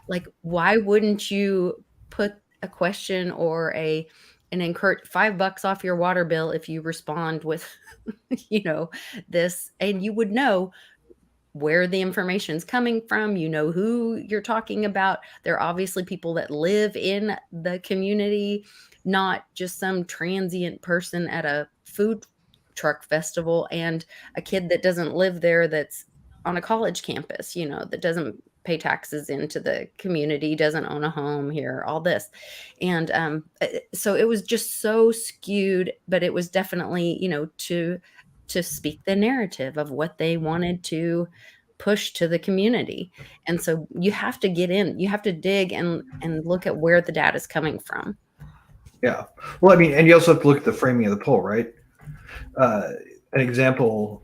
Like, why wouldn't you put a question or an encourage $5 off your water bill if you respond with, this, and you would know where the information's coming from, who you're talking about. There are obviously people that live in the community, not just some transient person at a food truck festival and a kid that doesn't live there that's on a college campus, that doesn't pay taxes into the community, doesn't own a home here, all this. And so it was just so skewed, but it was definitely, to speak the narrative of what they wanted to push to the community. And so you have to get in, you have to dig and look at where the data is coming from. Yeah. Well, I mean, and you also have to look at the framing of the poll, right? An example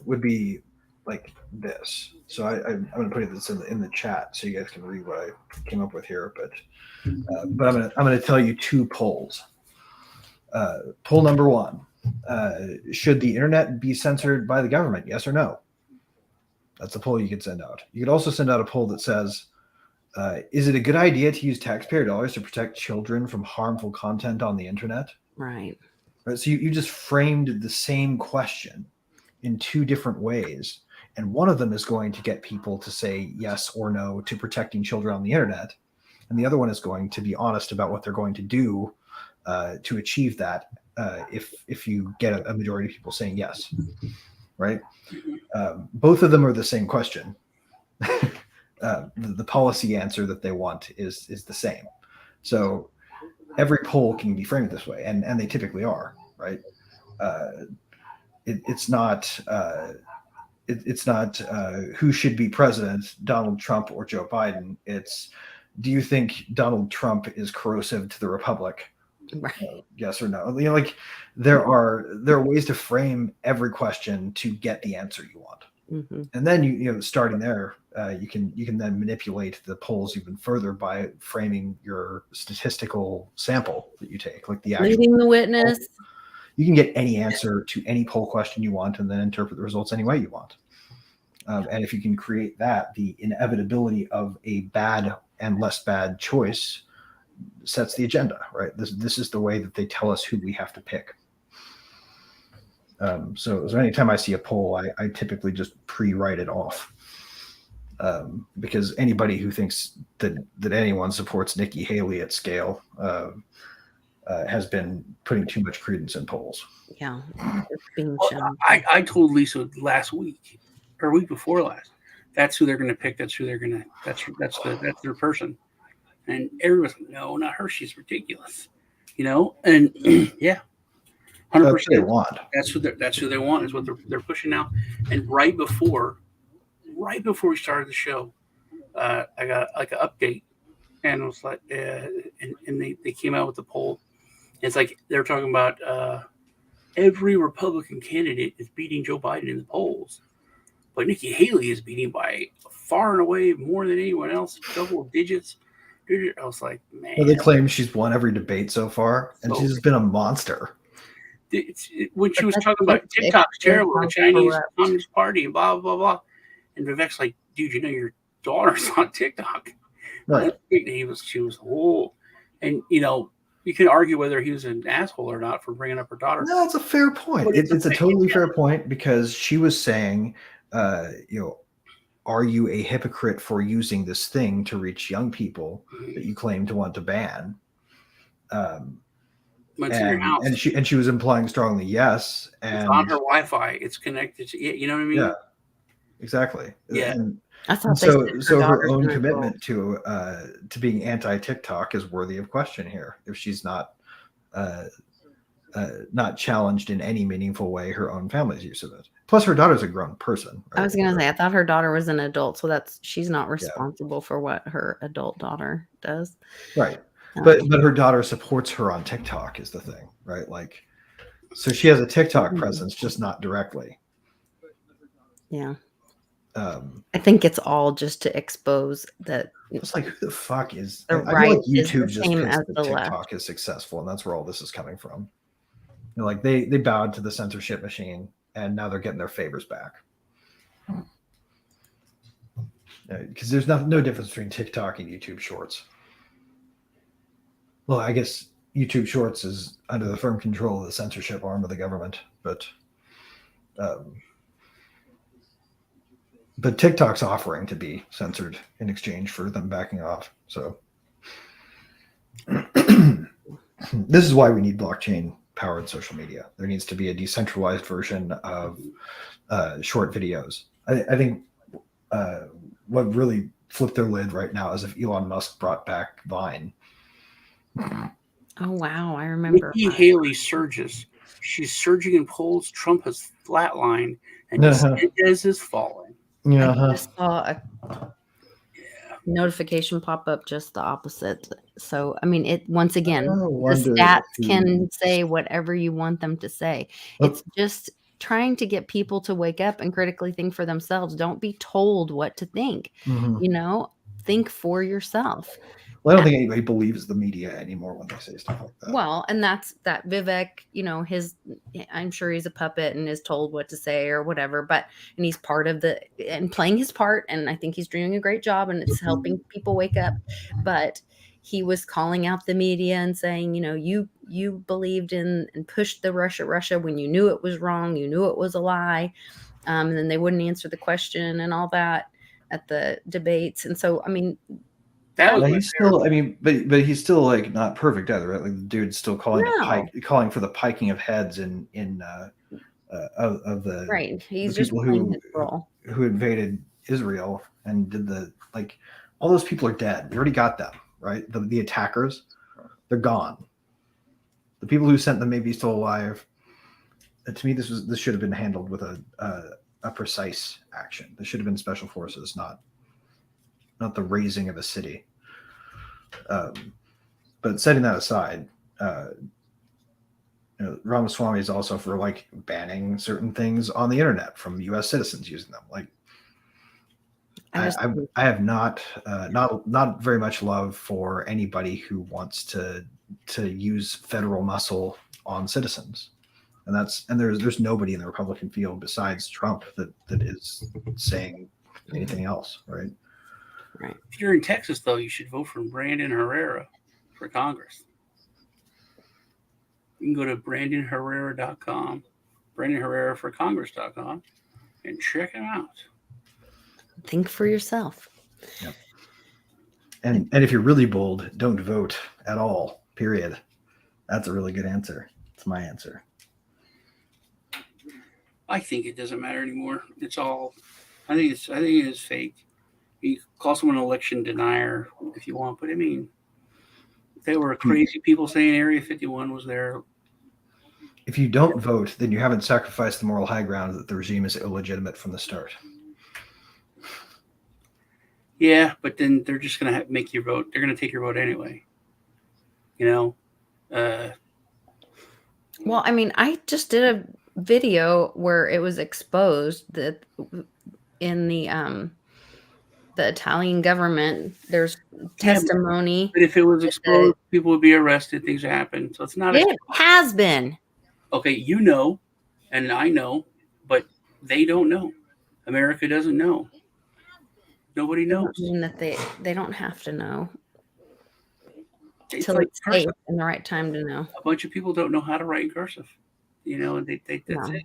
would be like this. So I'm going to put this in the chat so you guys can read what I came up with here. But I'm going to tell you two polls. Poll number one: should the internet be censored by the government? Yes or no? That's a poll you could send out. You could also send out a poll that says, is it a good idea to use taxpayer dollars to protect children from harmful content on the internet? Right. So you just framed the same question in two different ways. And one of them is going to get people to say yes or no to protecting children on the internet. And the other one is going to be honest about what they're going to do to achieve that if you get a majority of people saying yes, right? Both of them are the same question. The policy answer that they want is the same. So every poll can be framed this way, and they typically are, right? It's not who should be president, Donald Trump or Joe Biden. It's, do you think Donald Trump is corrosive to the republic? Right. Yes or no? Like there are ways to frame every question to get the answer you want. Mm-hmm. And then you starting there, you can then manipulate the polls even further by framing your statistical sample that you take, like the actual leading the witness. Poll. You can get any answer to any poll question you want, and then interpret the results any way you want. And if you can create that, the inevitability of a bad and less bad choice sets the agenda, right? This is the way that they tell us who we have to pick. So anytime I see a poll, I typically just pre-write it off, because anybody who thinks that anyone supports Nikki Haley at scale has been putting too much credence in polls. Yeah, it's being shown. I told Lisa last week or week before last, that's who they're going to pick. That's who they're going to. That's their person. And everyone's like, no, not her. She's ridiculous, And yeah. 100%. They want. That's who they want, is what they're pushing now. And right before we started the show, I got like an update, and it was like, and they came out with the poll. It's like they're talking about every Republican candidate is beating Joe Biden in the polls, but Nikki Haley is beating by far and away more than anyone else, double digits. I was like, man. Well, they claim she's won every debate so far, and So- she's been a monster. When she But was that's talking about it. TikTok's It's terrible, the how Chinese corrupt. Communist Party, and blah, blah, blah. And Vivek's like, dude, you know your daughter's on TikTok. Right. She was, oh. And, you can argue whether he was an asshole or not for bringing up her daughter. No, it's a fair point. But It's a totally fair point because she was saying, are you a hypocrite for using this thing to reach young people that you claim to want to ban? It's in your house. And she was implying strongly yes. And it's on her Wi-Fi. It's connected to it. You know what I mean? Yeah, exactly. Yeah. I thought So her daughter's own an adult. commitment to being anti-TikTok is worthy of question here. If she's not challenged in any meaningful way her own family's use of it. Plus, her daughter's a grown person. Right? I was gonna say I thought her daughter was an adult, so she's not responsible for what her adult daughter does. Right. But her daughter supports her on TikTok is the thing, right? Like, so she has a TikTok presence, just not directly. Yeah. I think it's all just to expose that. It's like, who the fuck is? The I feel right like is the YouTube just same thinks as that the TikTok left. is successful, and that's where all this is coming from. Like they bowed to the censorship machine, and now they're getting their favors back. Because there's no difference between TikTok and YouTube Shorts. Well, I guess YouTube Shorts is under the firm control of the censorship arm of the government, but TikTok's offering to be censored in exchange for them backing off. So this is why we need blockchain-powered social media. There needs to be a decentralized version of short videos. I think what really flipped their lid right now is if Elon Musk brought back Vine. Oh wow, I remember. Nikki Haley surges. She's surging in polls. Trump has flatlined, and DeSantis is falling. Yeah. I just saw a notification pop up just the opposite. So I mean, it once again, the stats can say whatever you want them to say. It's just trying to get people to wake up and critically think for themselves. Don't be told what to think. Think for yourself. Well, I don't think anybody believes the media anymore when they say stuff like that. Well, and that's that Vivek, I'm sure he's a puppet and is told what to say or whatever, and he's part of and playing his part. And I think he's doing a great job and it's helping people wake up. But he was calling out the media and saying, you believed in and pushed the Russia when you knew it was wrong, you knew it was a lie. And then they wouldn't answer the question and all that at the debates. And so, I mean, he's still, but he's still like not perfect either, right? Like the dude's still calling for the piking of heads of the right. He's the people who invaded Israel and did all those people are dead. We already got them, right? The attackers, they're gone. The people who sent them may be still alive. To me, this should have been handled with a precise action. This should have been special forces, not the raising of a city. But setting that aside, Ramaswamy is also for banning certain things on the internet from U.S. citizens using them. I have not very much love for anybody who wants to use federal muscle on citizens, and there's nobody in the Republican field besides Trump that is saying anything else, right? Right. If you're in Texas, though, you should vote for Brandon Herrera for Congress. You can go to BrandonHerrera.com, BrandonHerreraForCongress.com, and check him out. Think for yourself. Yep. And if you're really bold, don't vote at all. Period. That's a really good answer. It's my answer. I think it doesn't matter anymore. It's all. I think it is fake. You call someone an election denier if you want, but I mean, there were crazy people saying Area 51 was there. If you don't vote, then you haven't sacrificed the moral high ground that the regime is illegitimate from the start. Yeah, but then they're just going to make you vote. They're going to take your vote anyway. Well, I mean, I just did a video where it was exposed that in the Italian government, there's Yeah, testimony. but if it was that exposed, people would be arrested. Things happen. So it's not. It has been. Okay, you know, and I know, but they don't know. America doesn't know. Nobody Doesn't knows. mean that they don't have to know It's till like it's safe and the right time to know. a bunch of people don't know how to write in cursive. And that's No. it.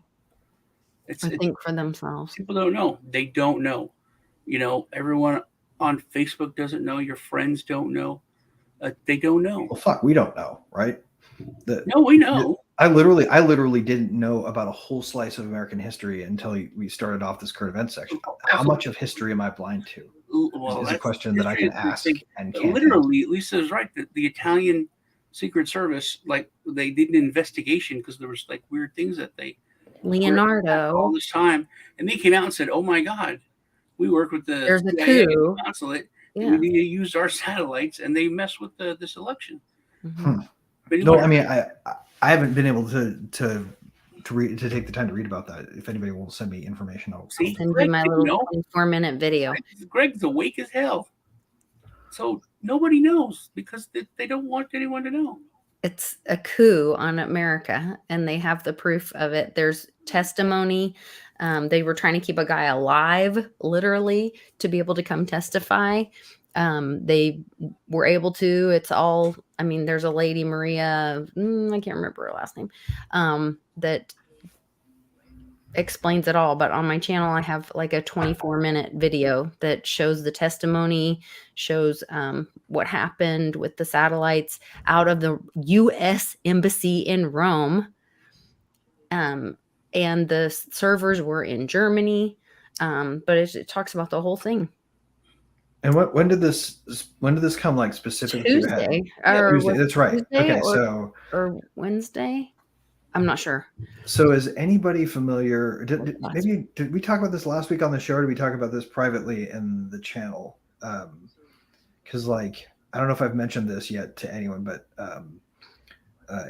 It's Think for themselves. people don't know. They don't know. Everyone on Facebook doesn't know. Your friends don't know. They don't know. Well, fuck, we don't know, right? No, we know. I literally didn't know about a whole slice of American history until we started off this current event section. How much of history am I blind to? Well, is a question that I can ask and can't literally, Lisa's right. The Italian Secret Service, like, they did an investigation because there was like weird things that they Leonardo all this time, and they came out and said, "Oh my God, we work with the There's a CIA coup. consulate. Yeah. And we need to use our satellites, and they mess with this election." Mhm. But No, anyway, I mean I haven't been able to take the time to read about that. If anybody will send me information, I'll see, Send Greg you my didn't little know. 24-minute video. Greg's awake as hell. So nobody knows because they don't want anyone to know. It's a coup on America, and they have the proof of it. There's testimony. They were trying to keep a guy alive, literally, to be able to come testify. They were able to. It's all. I mean, there's a lady, Maria. I can't remember her last name. That explains it all. But on my channel, I have like a 24-minute video that shows the testimony, shows what happened with the satellites out of the U.S. Embassy in Rome. And the servers were in Germany. But it talks about the whole thing. And when did this come, like, specific to your head? Tuesday. Tuesday. That's right. Tuesday Okay, or Wednesday. I'm not sure. So is anybody familiar? Did we talk about this last week on the show, or did we talk about this privately in the channel? Because I don't know if I've mentioned this yet to anyone, but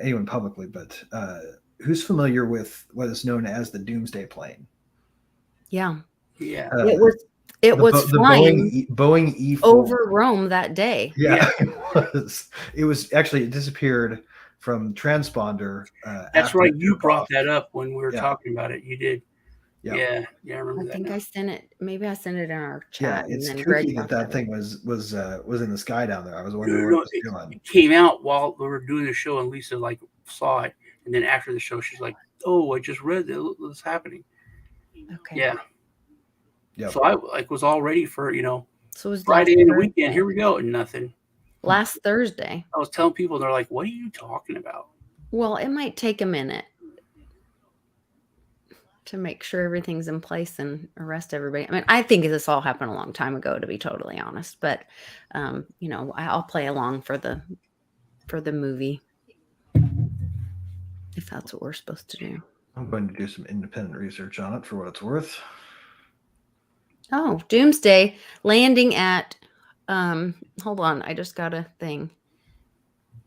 anyone publicly. But who's familiar with what is known as the Doomsday Plane? Yeah. It was flying Boeing E4 over Rome that day. Yeah. It was actually, it disappeared from transponder. That's right. You brought that up when we were talking about it. You did. Yeah. I remember that. I think I sent it. Maybe I sent it in our chat. Yeah, it's and then tricky Greg that thing was in the sky down there. I was wondering what it was doing. It came out while we were doing the show, and Lisa saw it, and then after the show, she's like, "Oh, I just read that what's happening." Okay. Yeah. Yeah. So I was all ready for So it was Friday and the weekend. Here we go, and nothing. Last Thursday. I was telling people, they're like, "What are you talking about?" Well, it might take a minute to make sure everything's in place and arrest everybody. I mean, I think this all happened a long time ago, to be totally honest. But I'll play along for the movie if that's what we're supposed to do. I'm going to do some independent research on it for what it's worth. Oh, Doomsday landing at hold on, I just got a thing.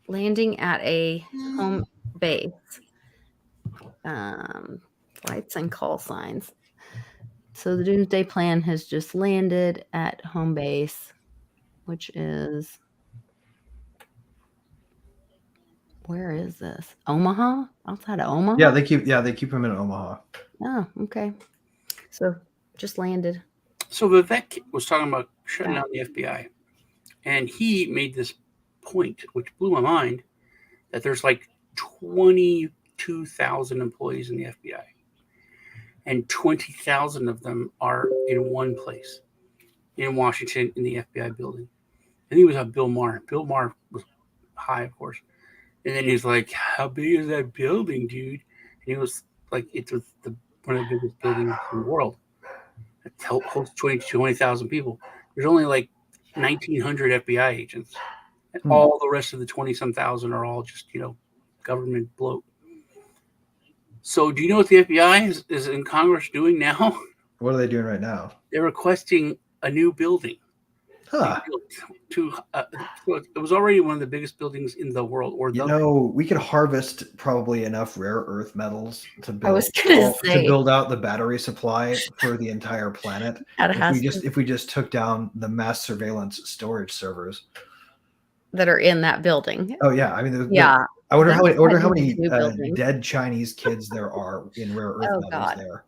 Landing at a home base. Flights and call signs. So the Doomsday Plan has just landed at home base, which is, where is this? Omaha? Outside of Omaha? Yeah, they keep them in Omaha. Oh, okay. So just landed. So Vivek was talking about shutting down the FBI, and he made this point, which blew my mind, that there's like 22,000 employees in the FBI, and 20,000 of them are in one place in Washington in the FBI building. And he was at Bill Maher. Bill Maher was high, of course. And then he's like, "How big is that building, dude?" And he was like, "It's one of the biggest buildings in the world. It holds 20,000 people. There's only like 1,900 FBI agents. And all the rest of the 20-some thousand are all just, government bloat." So do you know what the FBI is in Congress doing now? What are they doing right now? They're requesting a new building. Huh. So it was already one of the biggest buildings in the world, or You the know, we could harvest probably enough rare earth metals to I was build gonna say, to build out the battery supply for the entire planet. that has to, If we just took down the mass surveillance storage servers. that are in that building. Oh yeah, I mean, Yeah. I wonder That's how like many new buildings. dead Chinese kids there are in rare earth Oh metals God. there,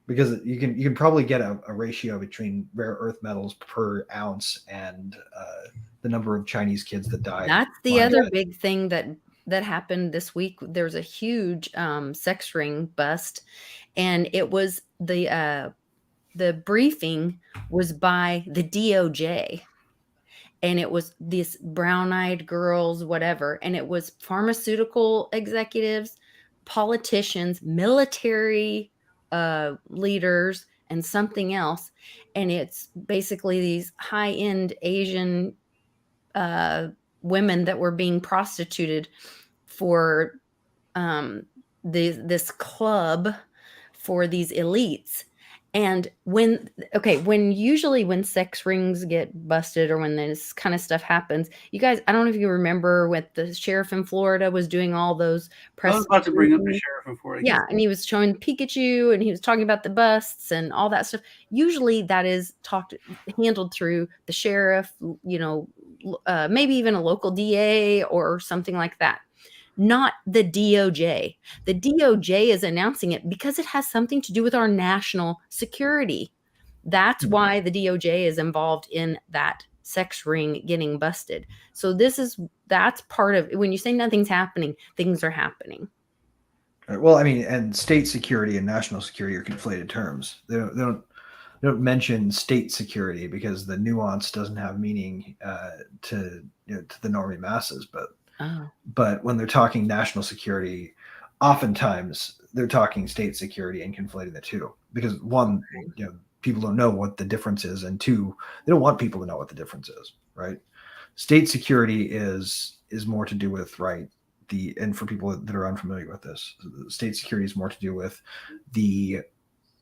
because you can probably get a ratio between rare earth metals per ounce and the number of Chinese kids that die. That's the other big thing that happened this week. There's a huge sex ring bust, and it was the briefing was by the DOJ, and it was these brown-eyed girls, whatever, and it was pharmaceutical executives, politicians, military leaders, and something else. And it's basically these high-end Asian uh, women that were being prostituted for this club for these elites. And when usually when sex rings get busted or when this kind of stuff happens, you guys, I don't know if you remember what the sheriff in Florida was doing all those press. I was about to bring up the sheriff before. Yeah, and he was showing Pikachu and he was talking about the busts and all that stuff. Usually that is handled through the sheriff, maybe even a local DA or something like that. Not the DOJ. The DOJ is announcing it because it has something to do with our national security. That's why the DOJ is involved in that sex ring getting busted. So that's part of when you say nothing's happening, things are happening. Well, I mean, and state security and national security are conflated terms. They don't mention state security because the nuance doesn't have meaning to the normie masses. But when they're talking national security, oftentimes they're talking state security and conflating the two. Because one, people don't know what the difference is, and two, they don't want people to know what the difference is, right? State security is more to do with, right, and for people that are unfamiliar with this, state security is more to do with the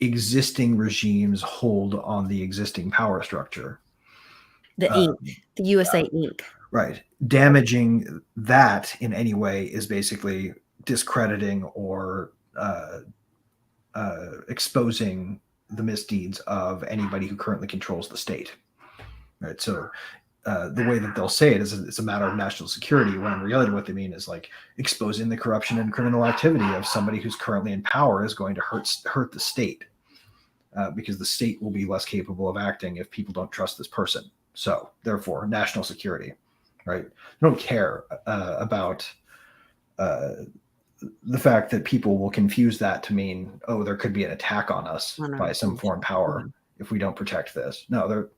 existing regime's hold on the existing power structure. The USA Inc. Right. Damaging that in any way is basically discrediting or exposing the misdeeds of anybody who currently controls the state. Right. So the way that they'll say it is it's a matter of national security, when in reality what they mean is like exposing the corruption and criminal activity of somebody who's currently in power is going to hurt the state, because the state will be less capable of acting if people don't trust this person. So therefore, national security. Right? I don't care about the fact that people will confuse that to mean, oh, there could be an attack on us by some foreign power if we don't protect this. No, they're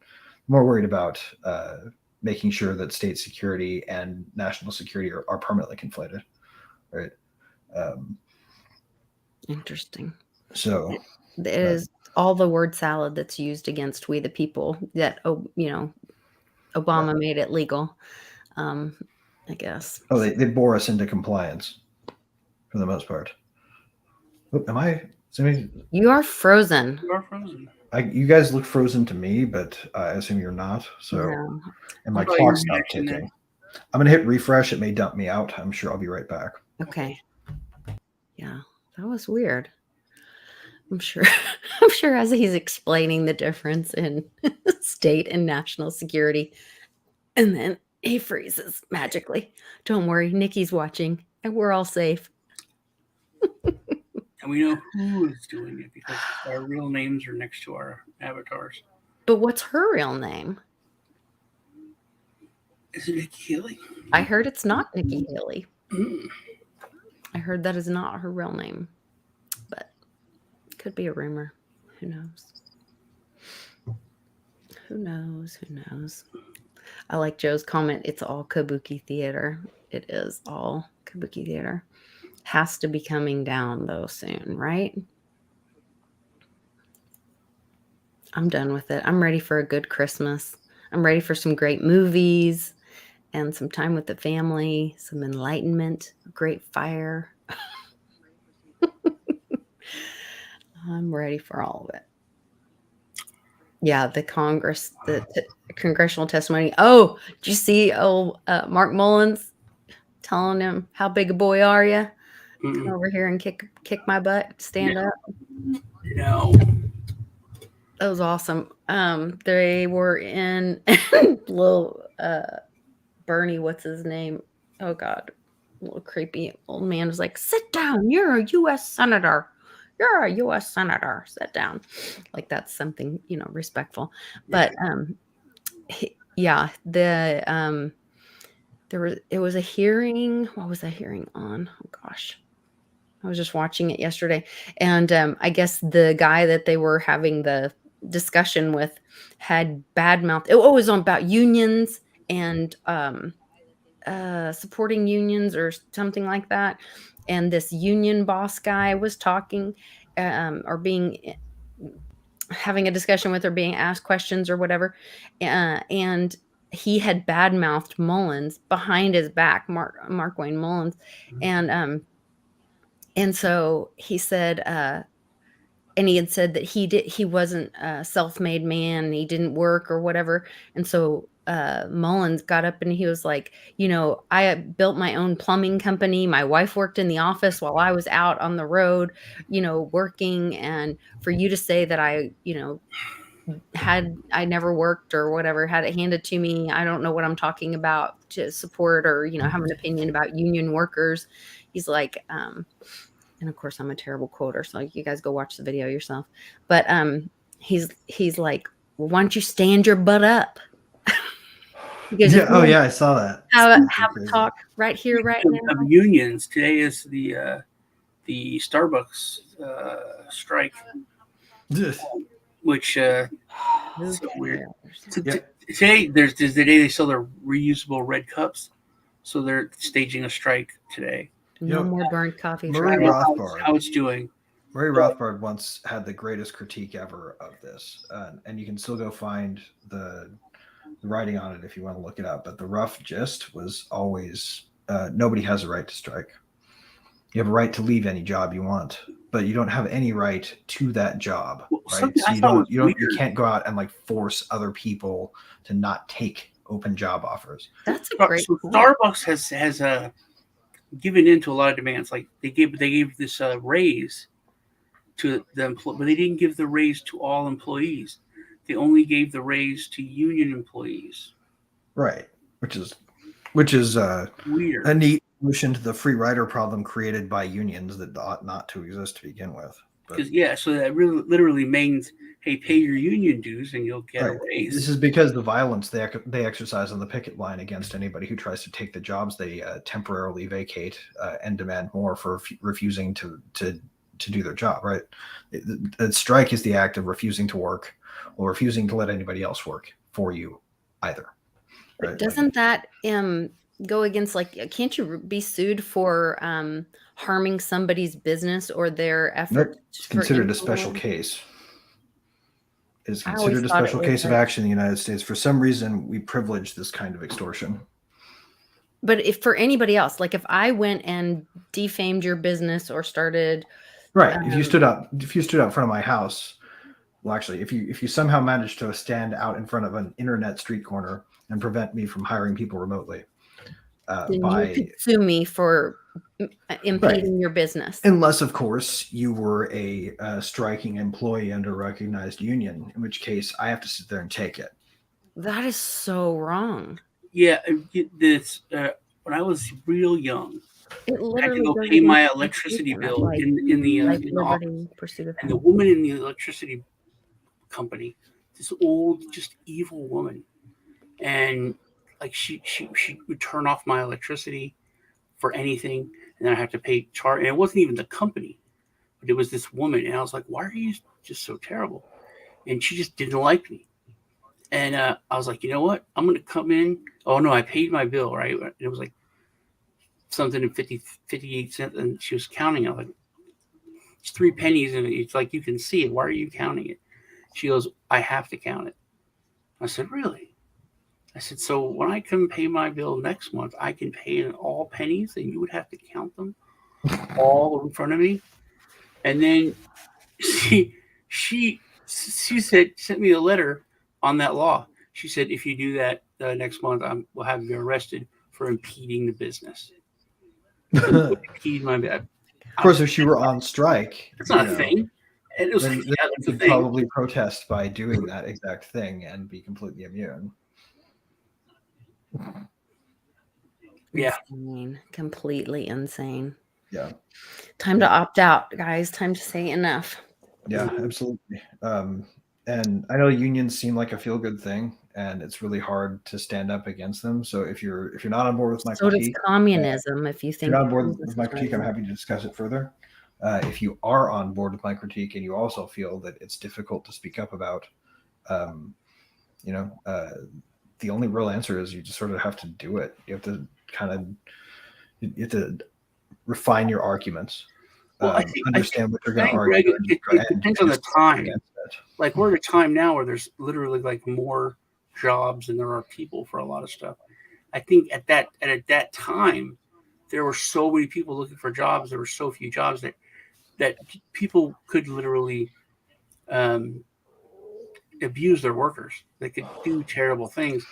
more worried about making sure that state security and national security are permanently conflated. Right? Interesting. So it is all the word salad that's used against we the people that Obama made it legal. I guess. Oh, they bore us into compliance for the most part. Oh, am I? You are frozen. You are frozen. You guys look frozen to me, but I assume you're not. So, No. And my clock stopped ticking. I'm going to hit refresh. It may dump me out. I'm sure I'll be right back. Okay. Yeah, that was weird. I'm sure as he's explaining the difference in state and national security, and then he freezes magically. Don't worry, Nikki's watching, and we're all safe. And we know who is doing it because our real names are next to our avatars. But what's her real name? Is it Nikki Haley? I heard it's not Nikki Haley. I heard that is not her real name. But it could be a rumor. Who knows? Who knows? Who knows? I like Joe's comment. It's all kabuki theater. It is all kabuki theater. Has to be coming down though soon, right? I'm done with it. I'm ready for a good Christmas. I'm ready for some great movies and some time with the family, some enlightenment, great fire. I'm ready for all of it. Yeah, the Congress, congressional testimony. Oh, did you see Mark Mullins telling him, how big a boy are you? Come over here and kick my butt, stand up. No. That was awesome. They were in little Bernie, what's his name? Oh God, little creepy old man was like, "Sit down. You're a U.S. senator. You're a U.S. senator. Sit down." Like that's something respectful. But yeah, it was a hearing. What was that hearing on? Oh gosh. I was just watching it yesterday, and I guess the guy that they were having the discussion with had bad mouth. It was on about unions and supporting unions or something like that. And this union boss guy was talking or being having a discussion with or being asked questions or whatever, and he had badmouthed Mullins behind his back, Mark Wayne Mullins, and so he said, and he had said that he wasn't a self-made man, he didn't work or whatever. And so Mullins got up and he was like, I built my own plumbing company. My wife worked in the office while I was out on the road, working. And for you to say that I never worked or whatever, had it handed to me, I don't know what I'm talking about to support or, have an opinion about union workers. He's like, and of course I'm a terrible quoter, so you guys go watch the video yourself. But he's like, well, why don't you stand your butt up? Yeah. Oh yeah, I saw that. Have a talk right here, right now. Of unions, today is the Starbucks strike, which so weird. Today there's the day they sell their reusable red cups, so they're staging a strike today. No more burnt coffee. Murray Rothbard. How it's doing. Murray Rothbard once had the greatest critique ever of this, and you can still go find the writing on it if you want to look it up. But the rough gist was always, nobody has a right to strike. You have a right to leave any job you want, but you don't have any right to that job, right? So you can't go out and like force other people to not take open job offers. That's a great point. Starbucks has given in to a lot of demands. Like they gave this raise to them, but they didn't give the raise to all employees. They only gave the raise to union employees. Right, which is weird. A neat solution to the free rider problem created by unions that ought not to exist to begin with. So that really literally means, hey, pay your union dues and you'll get a raise. This is because the violence they exercise on the picket line against anybody who tries to take the jobs they temporarily vacate and demand more for refusing to do their job. Right, a strike is the act of refusing to work or refusing to let anybody else work for you either. Right? Doesn't that go against, like, can't you be sued for harming somebody's business or their efforts? Nope. It's considered a special case. It's considered a special case of action in the United States. For some reason, we privilege this kind of extortion. But if for anybody else, like if I went and defamed your business or started, right? If you stood out in front of my house, well, actually, if you somehow managed to stand out in front of an internet street corner and prevent me from hiring people remotely, then you could sue me for impeding your business. Unless, of course, you were a striking employee under a recognized union, in which case I have to sit there and take it. That is so wrong. Yeah, this when I was real young, I had to go pay my electricity bill in the office, and the woman in the electricity company, this old, just evil woman, and like she would turn off my electricity for anything, and then I have to pay charge. And it wasn't even the company, but it was this woman, and I was like, "Why are you just so terrible?" And she just didn't like me. And I was like, you know what? I'm going to come in. Oh, no, I paid my bill, right? It was like something in 58 cents, and she was counting. I was like, it's 3 pennies, and it's like, you can see it. Why are you counting it? She goes, I have to count it. I said, really? I said, so when I come pay my bill next month, I can pay in all pennies, and you would have to count them all in front of me? And then she she sent me a letter on that law. She said, if you do that next month, we'll have you arrested for impeding the business. So impede my. Of course, if she were on strike, it's not a thing. And it was then like, yeah, that's you the could thing. probably protest by doing that exact thing and be completely immune. Yeah. Insane. Completely insane. Yeah. Time to opt out, guys. Time to say enough. Yeah, absolutely. And I know unions seem like a feel-good thing, and it's really hard to stand up against them. So if you're not on board with my So does critique, communism. If you if think you're not on board with my critique, I'm happy to discuss it further. If you are on board with my critique and you also feel that it's difficult to speak up about, the only real answer is you just sort of have to do it. You have to you have to refine your arguments. Well, I understand what you're going to think, argue. Greg, it depends on the time. Like we're at a time now where there's literally like more jobs than there are people for a lot of stuff. I think at that time, there were so many people looking for jobs. There were so few jobs that people could literally abuse their workers. They could do terrible things,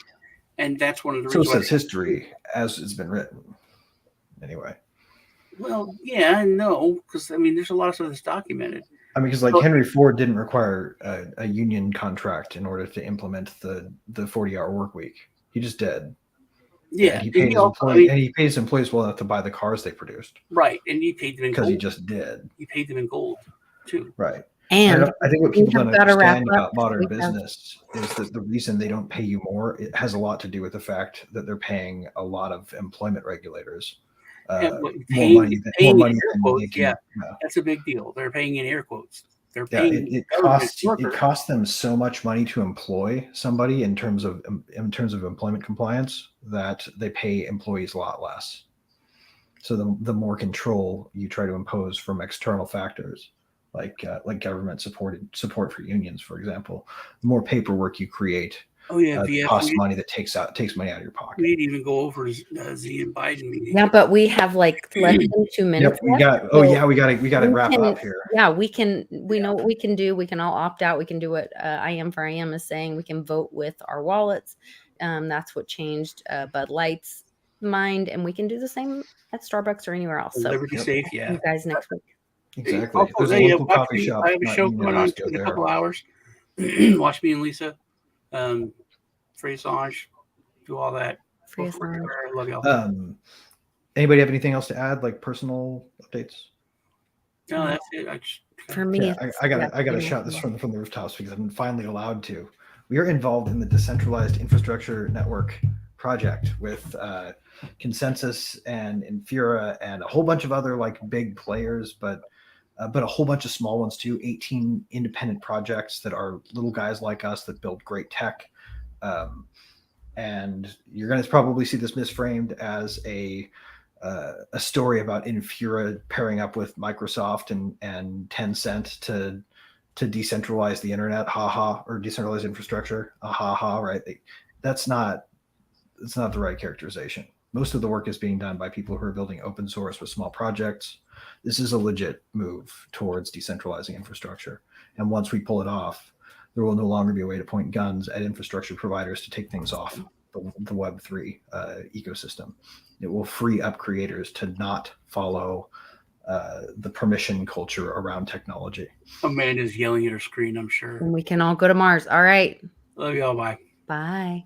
and that's one of the So reasons. says history as it's been written. Anyway. Well, yeah, no, because I mean, there's a lot of stuff that's documented. I mean, because like Henry Ford didn't require a union contract in order to implement the 40-hour work week. He just did. Yeah, and he paid his employees well enough to buy the cars they produced. Right, and he paid them in gold. Because he just did. He paid them in gold too. Right. And I think what people don't understand about modern business is that the reason they don't pay you more, it has a lot to do with the fact that they're paying a lot of employment regulators. More money than quotes, they can. That's a big deal. They're paying in air quotes. They're paying. It costs them so much money to employ somebody in terms of employment compliance that they pay employees a lot less. So the more control you try to impose from external factors, like government support for unions, for example, the more paperwork you create. Costs money that takes money out of your pocket. We didn't even go over Z and Biden meeting. Yeah, but we have like less than 2 minutes. Yep, we got to wrap up here. Yeah, we know what we can do. We can all opt out. We can do what I Am for I Am is saying. We can vote with our wallets. That's what changed Bud Light's mind, and we can do the same at Starbucks or anywhere else. So Liberty Safe, yeah. You guys next week. Exactly. There's a local coffee shop. I have a show going on in a couple hours. Watch me and Lisa. Free Assange, do all that. Free Assange. I love y'all. Anybody have anything else to add, like personal updates? No, that's it. For me, I gotta shout this from the rooftops because I'm finally allowed to. We are involved in the Decentralized Infrastructure Network project with Consensus and Infura and a whole bunch of other like big players, but a whole bunch of small ones too. 18 independent projects that are little guys like us that build great tech. And you're going to probably see this misframed as a story about Infura pairing up with Microsoft and Tencent to decentralize the internet, or decentralized infrastructure, right? That's not the right characterization. Most of the work is being done by people who are building open source with small projects. This is a legit move towards decentralizing infrastructure. And once we pull it off, there will no longer be a way to point guns at infrastructure providers to take things off the Web3 ecosystem. It will free up creators to not follow the permission culture around technology. Amanda's yelling at her screen, I'm sure. And we can all go to Mars. All right. Love y'all. Bye. Bye.